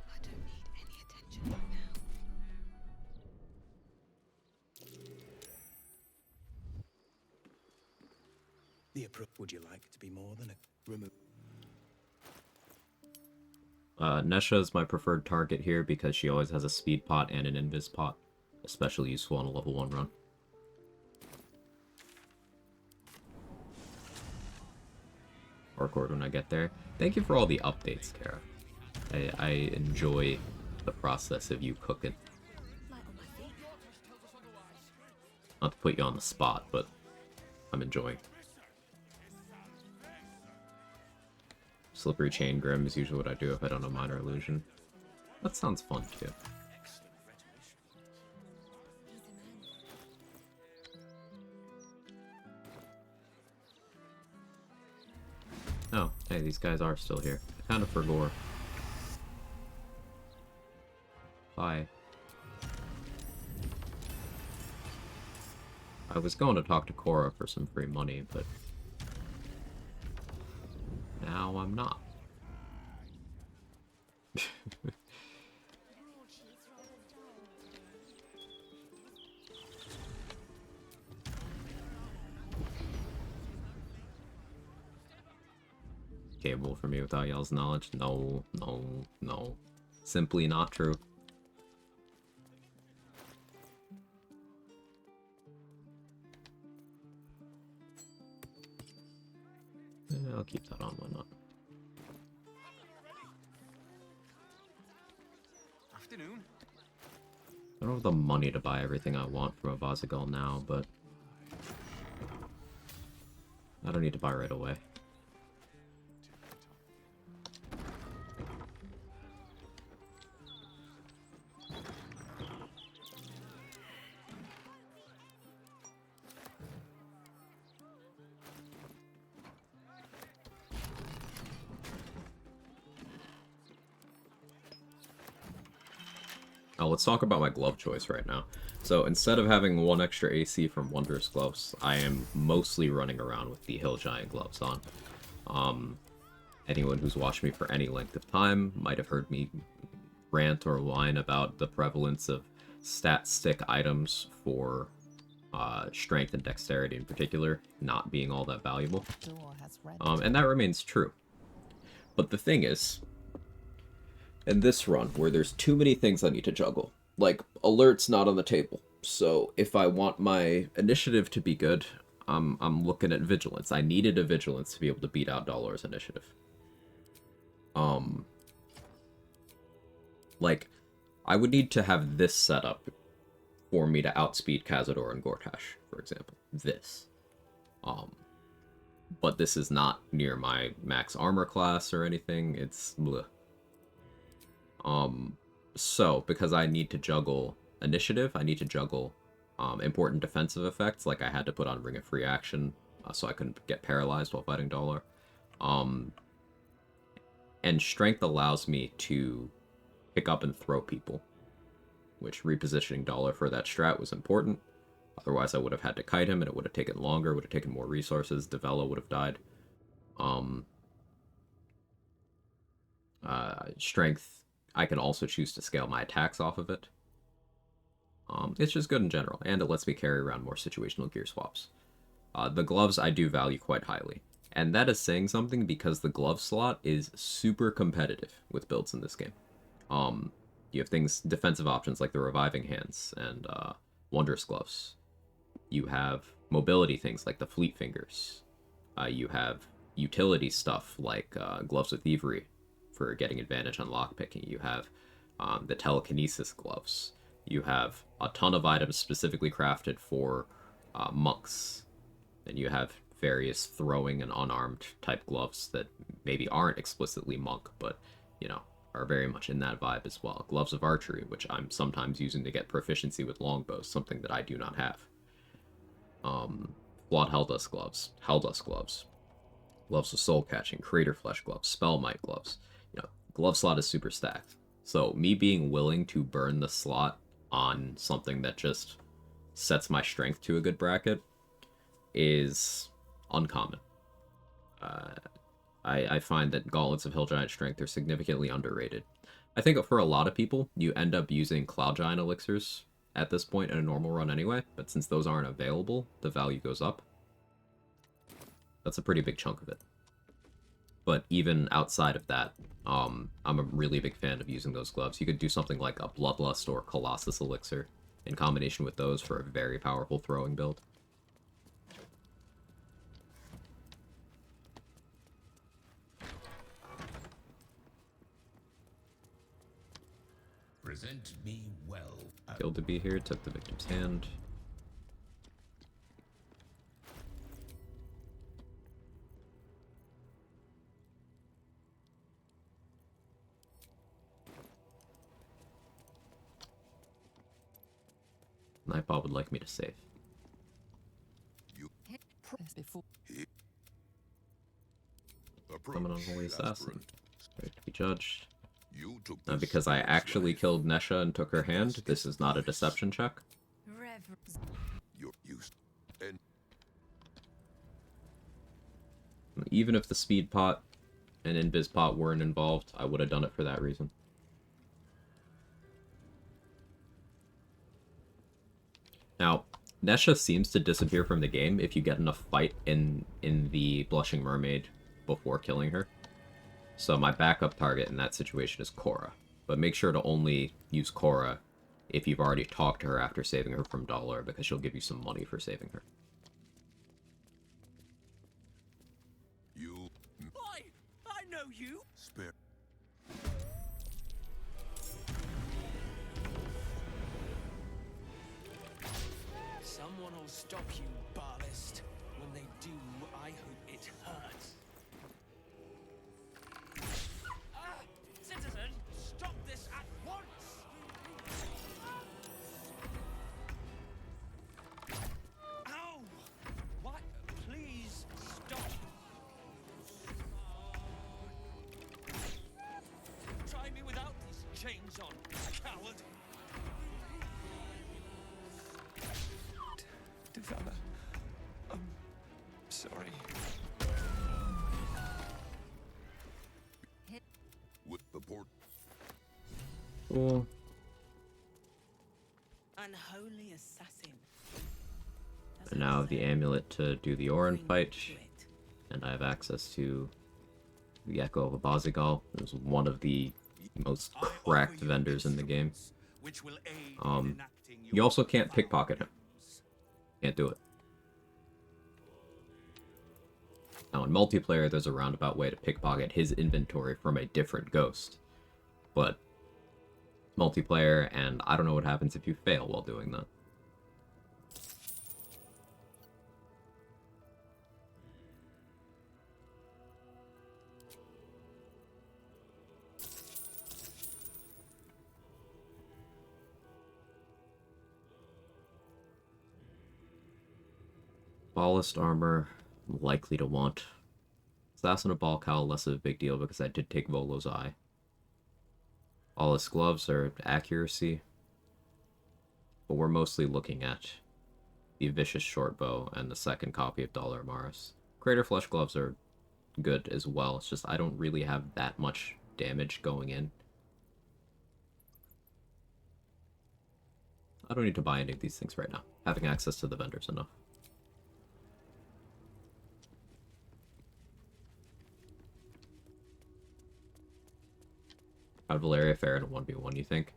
Speaker 11: I don't need any attention right now.
Speaker 13: The approach, would you like to be more than a remove?
Speaker 1: Nesha is my preferred target here because she always has a speed pot and an invis pot. Especially useful on a level 1 run. Or record when I get there. Thank you for all the updates, Kara. I enjoy the process of you cooking. Not to put you on the spot, but I'm enjoying. Slippery Chain Grim is usually what I do if I don't know Minor Illusion. That sounds fun too. Oh, hey, these guys are still here. Kind of for gore. Bye. I was going to talk to Cora for some free money, but now I'm not. Capable for me without y'all's knowledge? No, no, no. Simply not true. I'll keep that on, why not?
Speaker 13: Afternoon.
Speaker 1: I don't have the money to buy everything I want from a Vazagal now, but I don't need to buy right away. Let's talk about my glove choice right now. So instead of having 1 extra AC from Wondrous Gloves, I am mostly running around with the Hill Giant gloves on. Anyone who's watched me for any length of time might have heard me rant or whine about the prevalence of stat stick items for strength and dexterity in particular not being all that valuable. And that remains true. But the thing is, in this run, where there's too many things I need to juggle, like, alert's not on the table. So if I want my initiative to be good, I'm looking at vigilance. I needed a vigilance to be able to beat out Dollar's initiative. Like, I would need to have this setup for me to outspeed Cazador and Gortash, for example. This. But this is not near my max armor class or anything. It's bleh. So, because I need to juggle initiative, I need to juggle important defensive effects, like I had to put on Ring of Free Action, so I couldn't get paralyzed while fighting Dollar. And strength allows me to pick up and throw people, which repositioning Dollar for that strat was important. Otherwise, I would have had to kite him, and it would have taken longer, would have taken more resources, Devella would have died. Strength, I can also choose to scale my attacks off of it. It's just good in general, and it lets me carry around more situational gear swaps. The gloves I do value quite highly, and that is saying something because the glove slot is super competitive with builds in this game. You have things, defensive options like the Reviving Hands and Wondrous Gloves. You have mobility things like the Fleet Fingers. You have utility stuff like Gloves with Thievery for getting advantage on lockpicking. You have the Telekinesis Gloves. You have a ton of items specifically crafted for monks. And you have various throwing and unarmed type gloves that maybe aren't explicitly monk, but, you know, are very much in that vibe as well. Gloves of Archery, which I'm sometimes using to get proficiency with longbows, something that I do not have. Flawed Helldust Gloves, Helldust Gloves, Gloves of Soul Catching, Creator Flesh Gloves, Spell Might Gloves. You know, glove slot is super stacked. So me being willing to burn the slot on something that just sets my strength to a good bracket is uncommon. I find that Gauntlets of Hill Giant Strength are significantly underrated. I think for a lot of people, you end up using Cloud Giant Elixirs at this point in a normal run anyway, but since those aren't available, the value goes up. That's a pretty big chunk of it. But even outside of that, I'm a really big fan of using those gloves. You could do something like a Bloodlust or Colossus Elixir in combination with those for a very powerful throwing build.
Speaker 7: Present me well.
Speaker 1: Killed to be here, took the victim's hand. Nightbot would like me to save. I'm an unholy assassin. Ready to be judged. Now, because I actually killed Nesha and took her hand, this is not a deception check. even if the speed pot and invis pot weren't involved, I would have done it for that reason. Now, Nesha seems to disappear from the game if you get enough fight in the Blushing Mermaid before killing her. So my backup target in that situation is Korra. But make sure to only use Korra if you've already talked to her after saving her from Dollar, because she'll give you some money for saving her.
Speaker 7: You...
Speaker 9: I know you!
Speaker 7: Spare...
Speaker 13: Someone will stop you, Ballast. When they do, I hope it hurts.
Speaker 9: Citizen, stop this at once!
Speaker 13: Ow! What? Please stop. Try me without these chains on, coward. Developer, I'm sorry.
Speaker 7: With the port...
Speaker 1: Cool.
Speaker 4: Unholy assassin.
Speaker 1: And now I have the amulet to do the Orin fight, and I have access to the Echo of Abazigal. It was one of the most cracked vendors in the game. You also can't pickpocket him. Can't do it. Now in multiplayer, there's a roundabout way to pickpocket his inventory from a different ghost. But multiplayer, and I don't know what happens if you fail while doing that. Ballast armor, I'm likely to want. Assassin of Balcal, less of a big deal because I did take Volo's eye. Ballast gloves are accuracy, but we're mostly looking at the Vicious Shortbow and the second copy of Dollar Maris. Crater Flesh gloves are good as well, it's just I don't really have that much damage going in. I don't need to buy any of these things right now. Having access to the vendors enough. How'd Valeria fare in a 1v1, you think?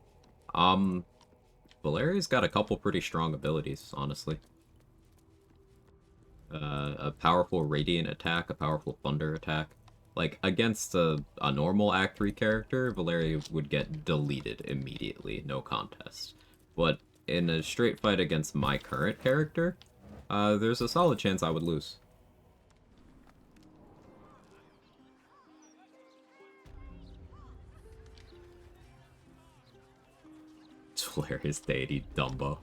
Speaker 1: Valeria's got a couple pretty strong abilities, honestly. A powerful Radiant attack, a powerful Thunder attack. Like, against a normal Act 3 character, Valeria would get deleted immediately, no contest. But in a straight fight against my current character, there's a solid chance I would lose. Valeria's deity, Dumbo.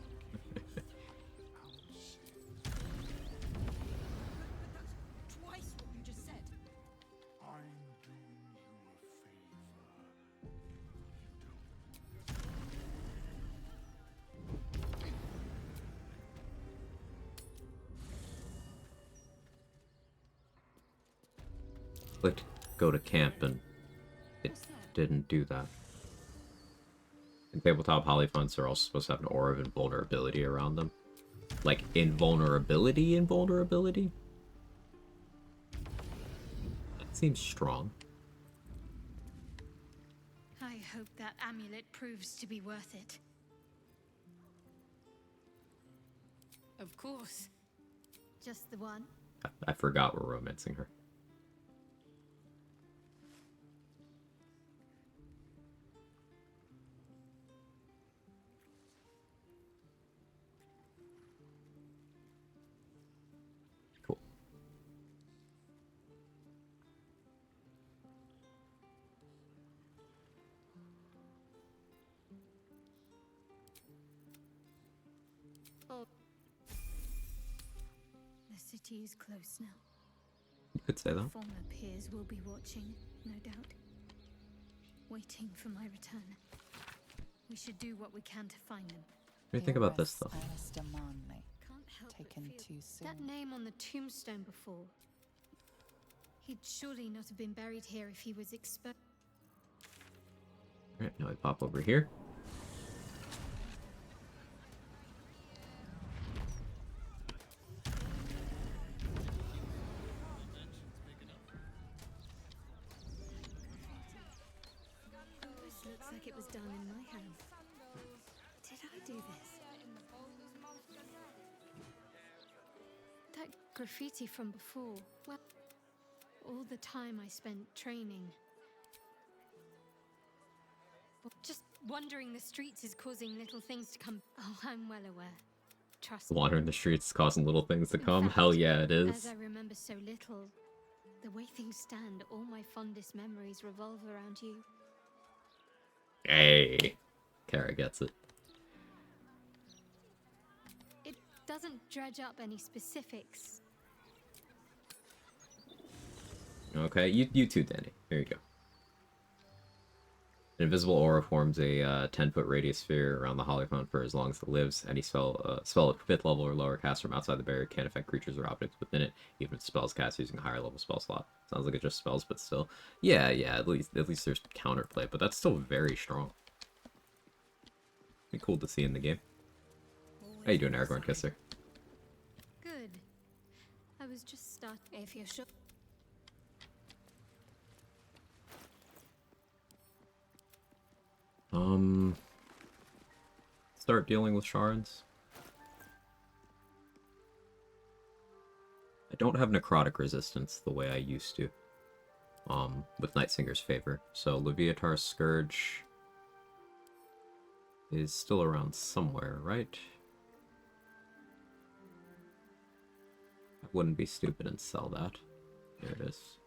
Speaker 3: Twice what you just said.
Speaker 8: I'm doing you a favor.
Speaker 1: Clicked go to camp and it didn't do that. And tabletop Polyphons are also supposed to have an aura of invulnerability around them. Like, invulnerability? That seems strong.
Speaker 3: I hope that amulet proves to be worth it.
Speaker 2: Of course.
Speaker 3: Just the one?
Speaker 1: I forgot we're romancing her.
Speaker 3: The city is close now.
Speaker 1: You could say that.
Speaker 3: Former peers will be watching, no doubt. Waiting for my return. We should do what we can to find them.
Speaker 1: What do you think about this, though?
Speaker 6: Alistair Manley,
Speaker 3: Can't help
Speaker 6: taken
Speaker 3: but
Speaker 6: too
Speaker 3: feel
Speaker 6: soon.
Speaker 3: that name on the tombstone before.
Speaker 14: He'd surely not have been buried here if he was exposed.
Speaker 1: Alright, now I pop over here.
Speaker 14: This looks like it was done in my hand. Did I do this? That graffiti from before. Well, all the time I spent training. Just wandering the streets is causing little things to come. Oh, I'm well aware. Trust me.
Speaker 1: Wandering the streets causing little things to
Speaker 14: In
Speaker 1: come?
Speaker 14: fact,
Speaker 1: Hell yeah, it
Speaker 14: As
Speaker 1: is.
Speaker 14: I remember so little, the way things stand, all my fondest memories revolve around you.
Speaker 1: Hey. Kara gets it.
Speaker 14: It doesn't dredge up any specifics.
Speaker 1: Okay, you too, Danny. Here you go. An invisible aura forms a 10-foot radius sphere around the Holophone for as long as it lives. Any spell at 5th level or lower cast from outside the barrier can't affect creatures or objects within it, even if the spell's cast using a higher level spell slot. Sounds like it just spells, but still. Yeah, at least there's counterplay, but that's still very strong. Be cool to see in the game. How you doing, Aragorn Kisser?
Speaker 14: Good. I was just starting. If you're sure.
Speaker 1: Start dealing with shards. I don't have necrotic resistance the way I used to. With Nightsinger's favor. So Leviatar's Scourge is still around somewhere, right? I wouldn't be stupid and sell that. There it is.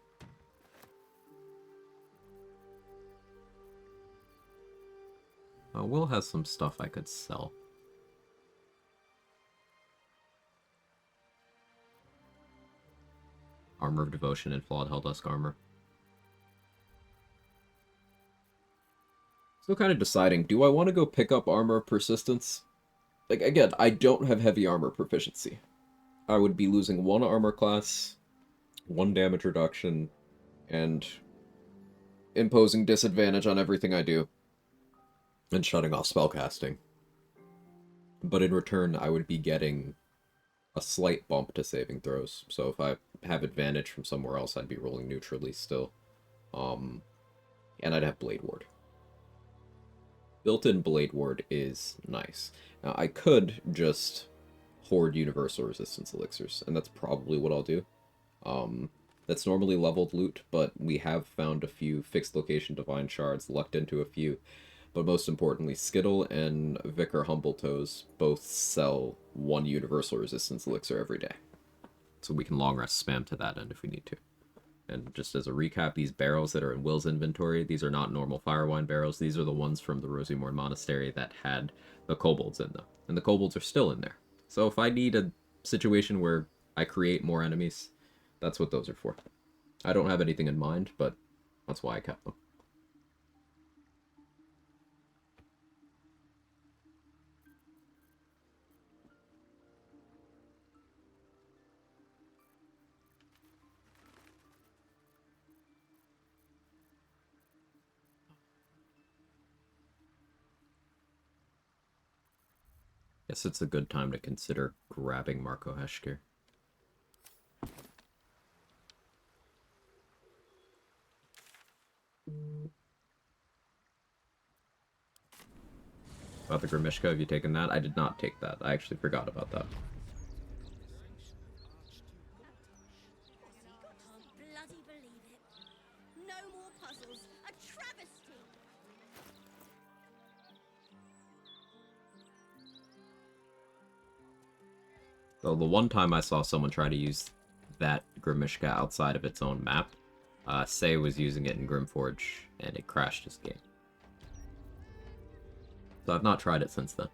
Speaker 1: Will has some stuff I could sell. Armor of Devotion and Flawed Helldusk Armor. Still kind of deciding, do I want to go pick up Armor of Persistence? Like, again, I don't have heavy armor proficiency. I would be losing 1 armor class, 1 damage reduction, and imposing disadvantage on everything I do. And shutting off spellcasting. But in return, I would be getting a slight bump to saving throws. So if I have advantage from somewhere else, I'd be rolling neutrally still. And I'd have Blade Ward. Built-in Blade Ward is nice. Now, I could just hoard Universal Resistance Elixirs, and that's probably what I'll do. That's normally leveled loot, but we have found a few fixed location Divine Shards, lucked into a few. But most importantly, Skittle and Vicar Humbletoes both sell 1 Universal Resistance Elixir every day. So we can long rest spam to that end if we need to. And just as a recap, these barrels that are in Will's inventory, these are not normal Firewine barrels. These are the ones from the Rosymorn Monastery that had the kobolds in them. And the kobolds are still in there. So if I need a situation where I create more enemies, that's what those are for. I don't have anything in mind, but that's why I kept them. Guess it's a good time to consider grabbing Marco Heshkir. About the Grimishka, have you taken that? I did not take that. I actually forgot about that.
Speaker 15: Bloody believe it. No more puzzles. A travesty.
Speaker 1: So the one time I saw someone try to use that Grimishka outside of its own map, Say was using it in Grimforge, and it crashed his game. So I've not tried it since then.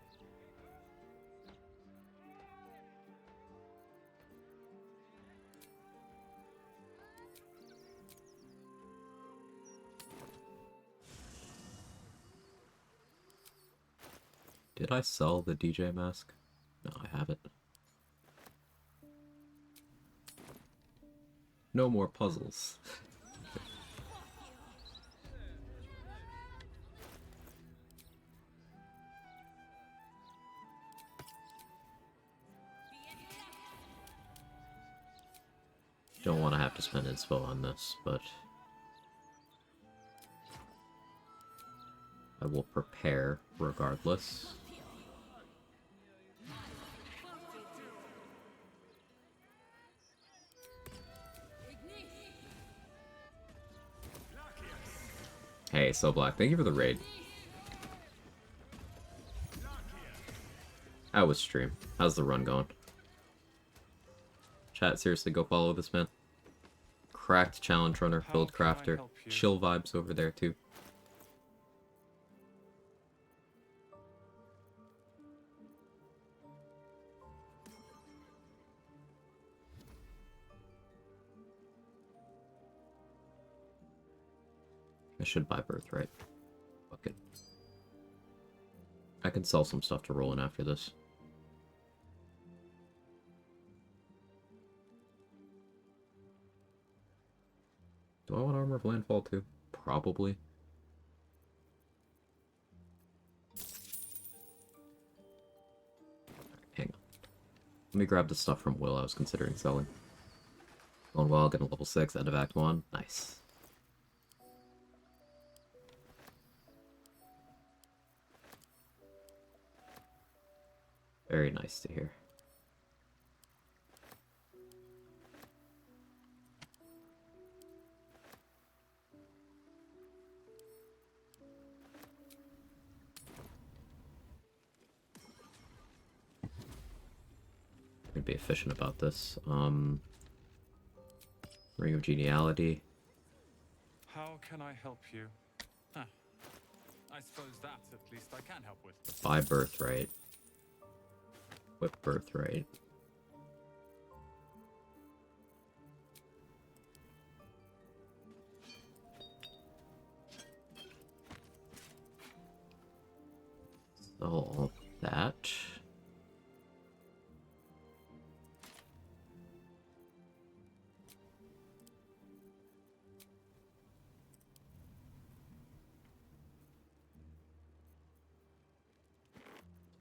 Speaker 1: Did I sell the DJ mask? No, I haven't. No more puzzles. Don't want to have to spend inspo on this, but I will prepare regardless. Hey, So Black, thank you for the raid. How was stream? How's the run going? Chat, seriously, go follow this man. Cracked challenge runner, build crafter, chill vibes over there too. I should buy Birthright. Fuck it. I can sell some stuff to roll in after this. Do I want Armor of Landfall too? Probably. Hang on. Let me grab the stuff from Will I was considering selling. Going well, getting level 6, end of Act 1. Nice. Very nice to hear. I'd be efficient about this. Ring of Geniality.
Speaker 10: How can I help you? Huh. I suppose that at least I can help with.
Speaker 1: Buy Birthright. Whip Birthright. Sell all that.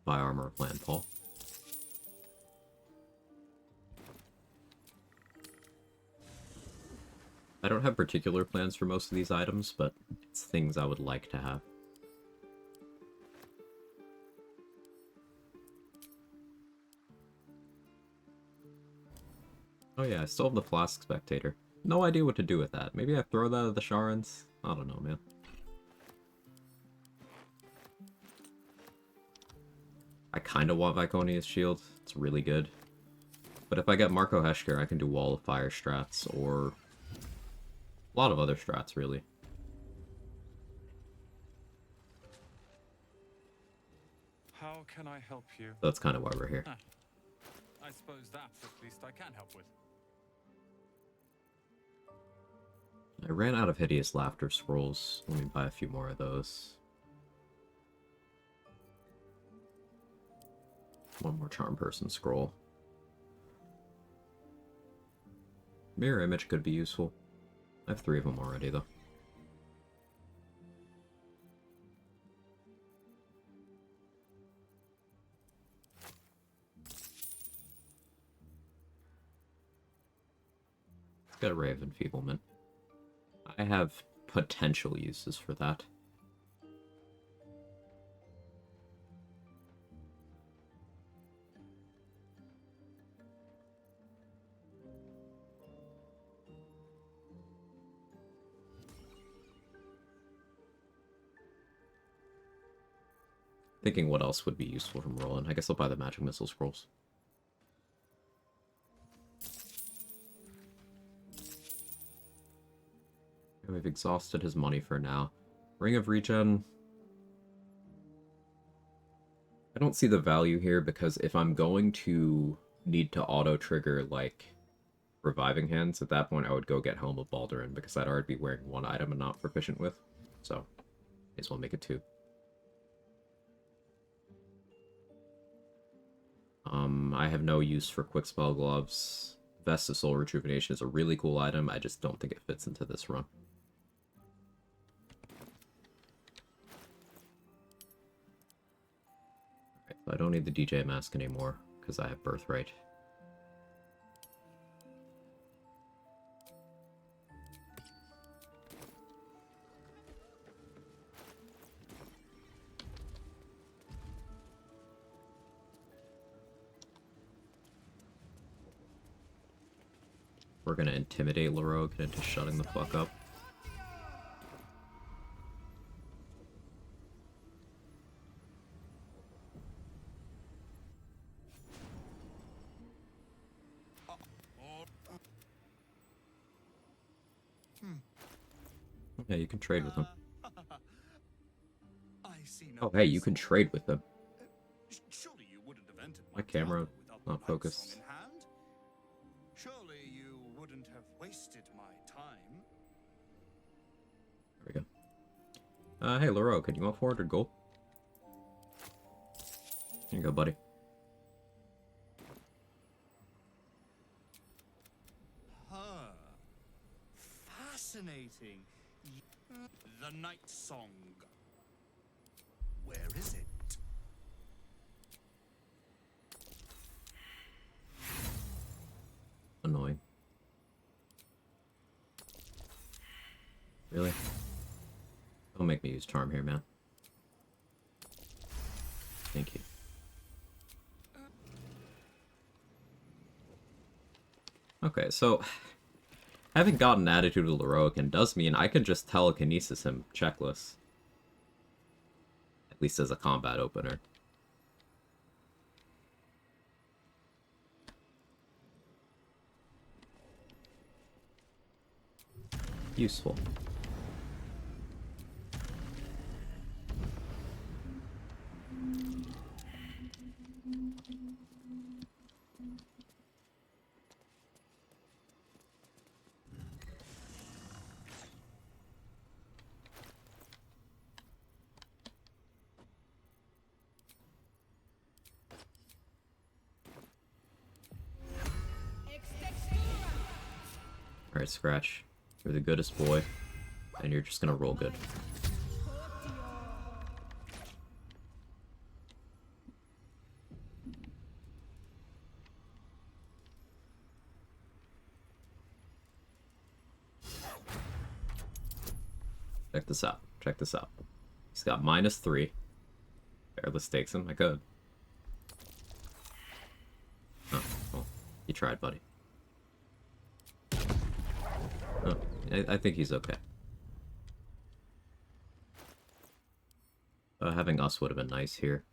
Speaker 1: Buy Armor of Landfall. I don't have particular plans for most of these items, but it's things I would like to have. Oh yeah, I still have the Flask Spectator. No idea what to do with that. Maybe I throw that at the Sharans? I don't know, man. I kinda want Viconia's Shield. It's really good. But if I get Marco Heshker, I can do Wall of Fire strats, or a lot of other strats, really.
Speaker 10: How can I help you?
Speaker 1: That's kind of why we're here.
Speaker 10: Huh. I suppose that at least I can help with.
Speaker 1: I ran out of Hideous Laughter scrolls. Let me buy a few more of those. One more Charm Person scroll. Mirror Image could be useful. I have 3 of them already, though. Got a Ray of Enfeeblement. I have potential uses for that. Thinking what else would be useful from rolling. I guess I'll buy the Magic Missile scrolls. We've exhausted his money for now. Ring of Regen. I don't see the value here because if I'm going to need to auto-trigger, like, Reviving Hands, at that point I would go get Helm of Baldurin because I'd already be wearing 1 item and not proficient with. So, may as well make it 2. I have no use for Quick Spell Gloves. Vest of Soul Rejuvenation is a really cool item. I just don't think it fits into this run. Right, so I don't need the DJ mask anymore because I have Birthright. We're gonna intimidate Lvl1 into shutting the fuck up. Yeah, you can trade with him. Oh, hey, you can trade with them. My camera not focused.
Speaker 12: Surely you wouldn't have wasted my time.
Speaker 1: There we go. Hey, Lvl1, can you want 400 gold? Here you go, buddy.
Speaker 12: Huh. Fascinating. The Night Song. Where is it?
Speaker 1: Annoying. Really? Don't make me use charm here, man. Thank you. Okay, so having gotten Attitude of Lvl1 does mean I can just telekinesis him checklist. At least as a combat opener. Useful. Alright, Scratch. You're the goodest boy, and you're just gonna roll good. Check this out. Check this out. He's got -3. Careless takes him. I could. Oh, well, you tried, buddy. Oh, I think he's okay. Having us would have been nice here.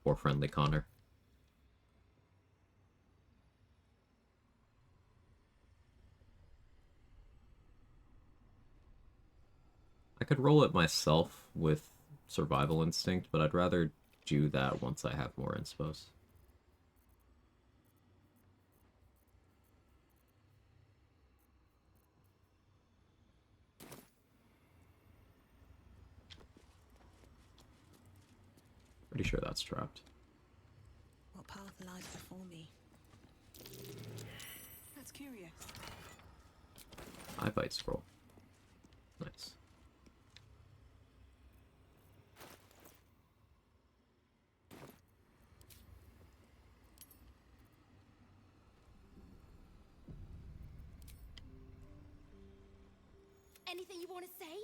Speaker 1: Or friendly Connor. I could roll it myself with Survival Instinct, but I'd rather do that once I have more inspos. Pretty sure that's trapped.
Speaker 4: What path lies before me? That's curious.
Speaker 1: I bite scroll. Nice.
Speaker 15: Anything you want to say?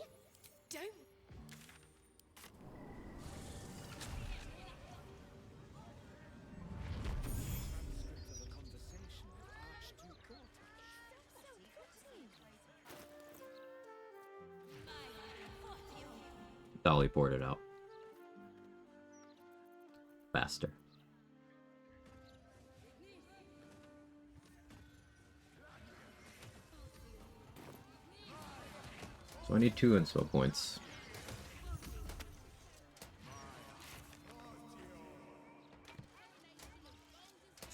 Speaker 15: Don't.
Speaker 1: Dolly poured it out. Faster. So I need 2 inspo points.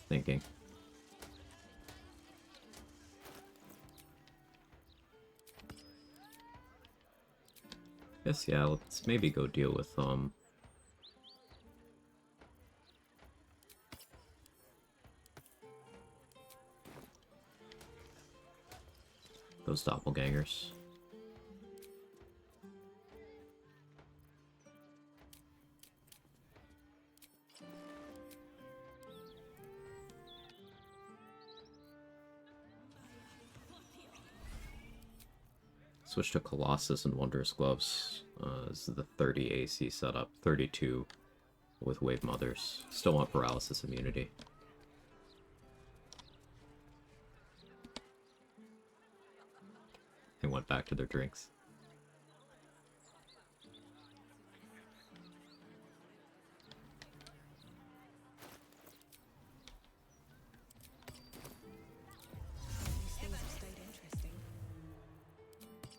Speaker 1: Thinking. Guess yeah, let's maybe go deal with Those doppelgangers. Switch to Colossus and Wondrous Gloves. This is the 30 AC setup. 32 with Wave Mothers. Still want Paralysis immunity. They went back to their drinks.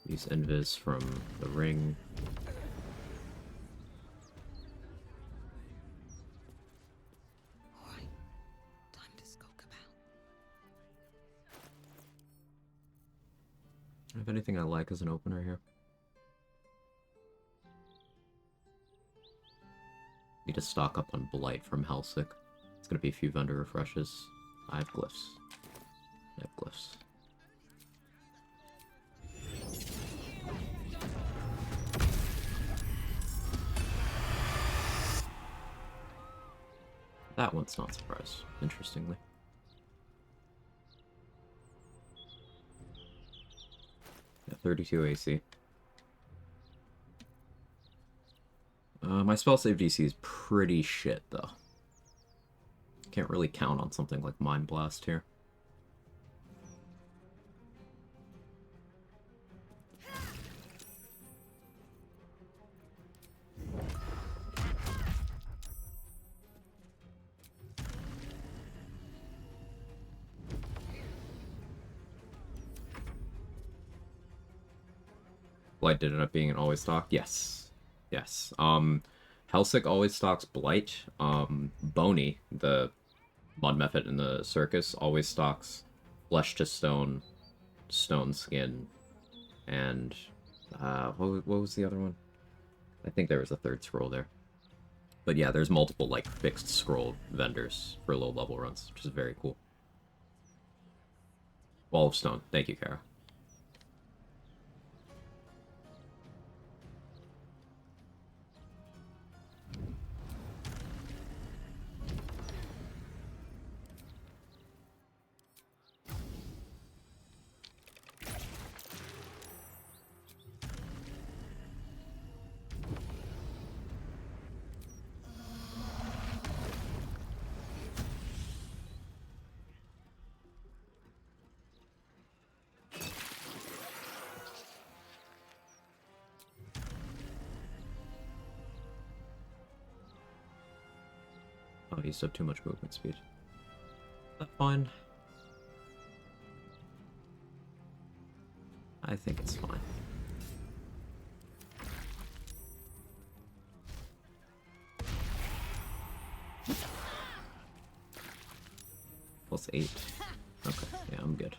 Speaker 1: Use Invis from the ring.
Speaker 4: Alright, time to skulk about.
Speaker 1: Have anything I like as an opener here? Need to stock up on Blight from Hellsick. It's gonna be a few vendor refreshes. I have glyphs. I have glyphs. That one's not surprised, interestingly. Yeah, 32 AC. My spell save DC is pretty shit, though. Can't really count on something like Mind Blast here. Blight did end up being an always stock? Yes. Yes. Hellsick always stocks Blight. Boney, the mod method in the circus, always stocks Flesh to Stone, Stone Skin, and what was the other one? I think there was a third scroll there. But yeah, there's multiple like fixed scroll vendors for low level runs, which is very cool. Wall of Stone. Thank you, Kara. Oh, he used up too much movement speed. That's fine. I think it's fine. Plus 8. Okay, yeah, I'm good.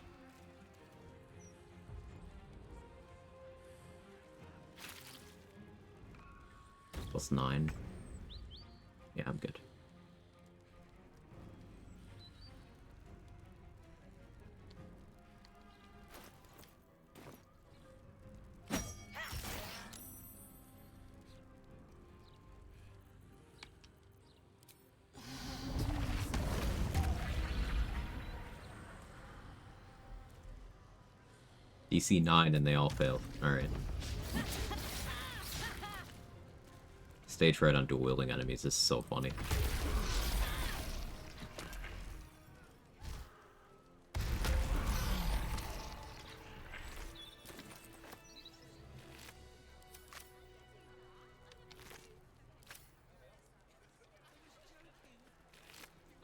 Speaker 1: Plus 9. Yeah, I'm good. DC 9 and they all failed. Alright. Stage fright on dual wielding enemies is so funny.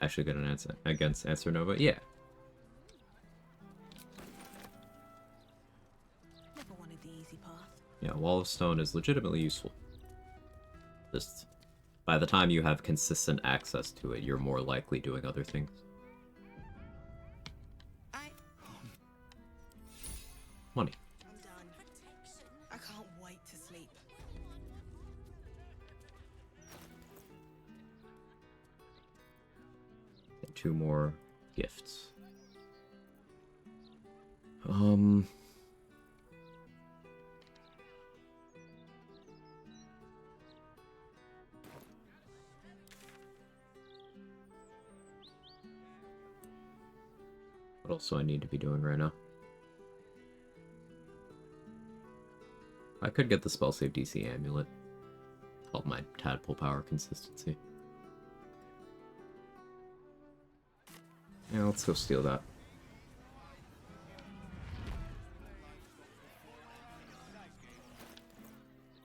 Speaker 1: Actually good an answer against Answer Nova? Yeah.
Speaker 4: Never wanted the easy path.
Speaker 1: Yeah, Wall of Stone is legitimately useful. Just by the time you have consistent access to it, you're more likely doing other things. Money.
Speaker 4: I'm done. I can't wait to sleep.
Speaker 1: Get 2 more gifts. What else do I need to be doing right now? I could get the spell save DC amulet. Help my tadpole power consistency. Yeah, let's go steal that.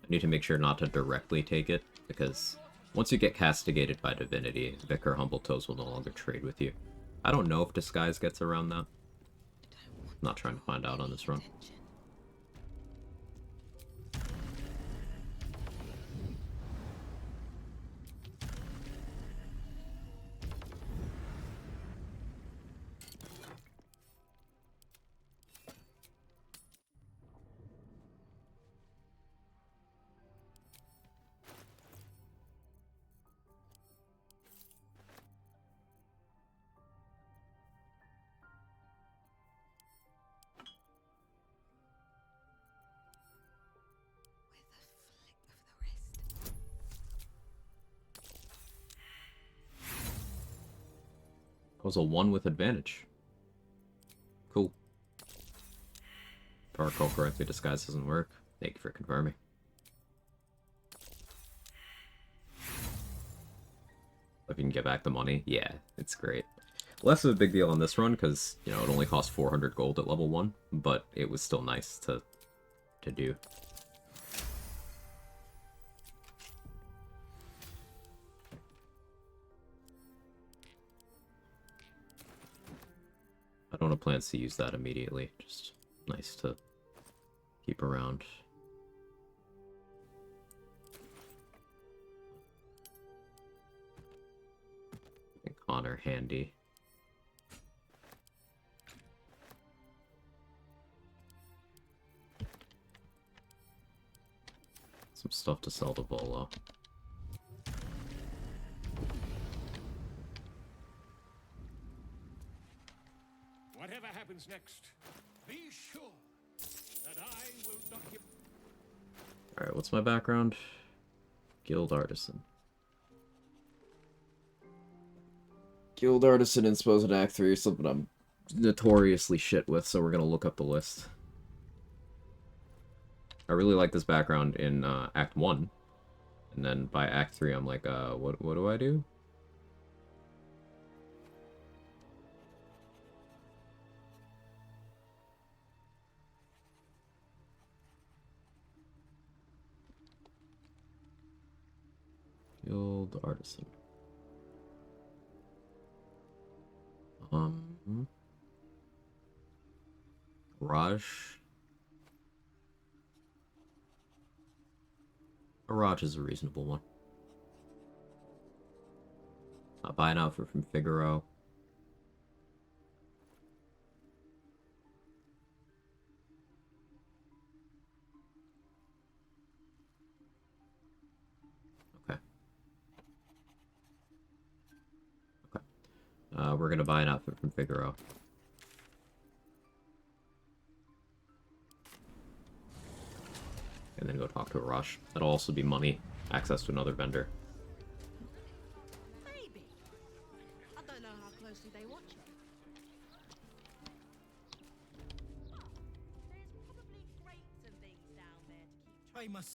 Speaker 1: I need to make sure not to directly take it, because once you get castigated by divinity, Vicar Humbletoes will no longer trade with you. I don't know if Disguise gets around that. I'm not trying to find out on this run. Was a 1 with advantage. Cool. If I recall correctly, Disguise doesn't work. Thank you for confirming. If you can get back the money, yeah, it's great. Less of a big deal on this run, because, you know, it only cost 400 gold at level 1, but it was still nice to do. I don't have plans to use that immediately, just nice to keep around. And Connor handy. Some stuff to sell to Volo.
Speaker 12: Whatever happens next, be sure that I will document.
Speaker 1: Alright, what's my background? Guild Artisan. Guild Artisan insposed in Act 3 is something I'm notoriously shit with, so we're gonna look up the list. I really like this background in Act 1. And then by Act 3 I'm like, what do I do? Guild Artisan. Raj. A Raj is a reasonable one. Buy an outfit from Figaro. Okay. Okay. We're gonna buy an outfit from Figaro. And then go talk to a Rush. That'll also be money. Access to another vendor.
Speaker 15: Maybe. I don't know how closely they watch it. There's probably crates and things down there to keep.
Speaker 11: I must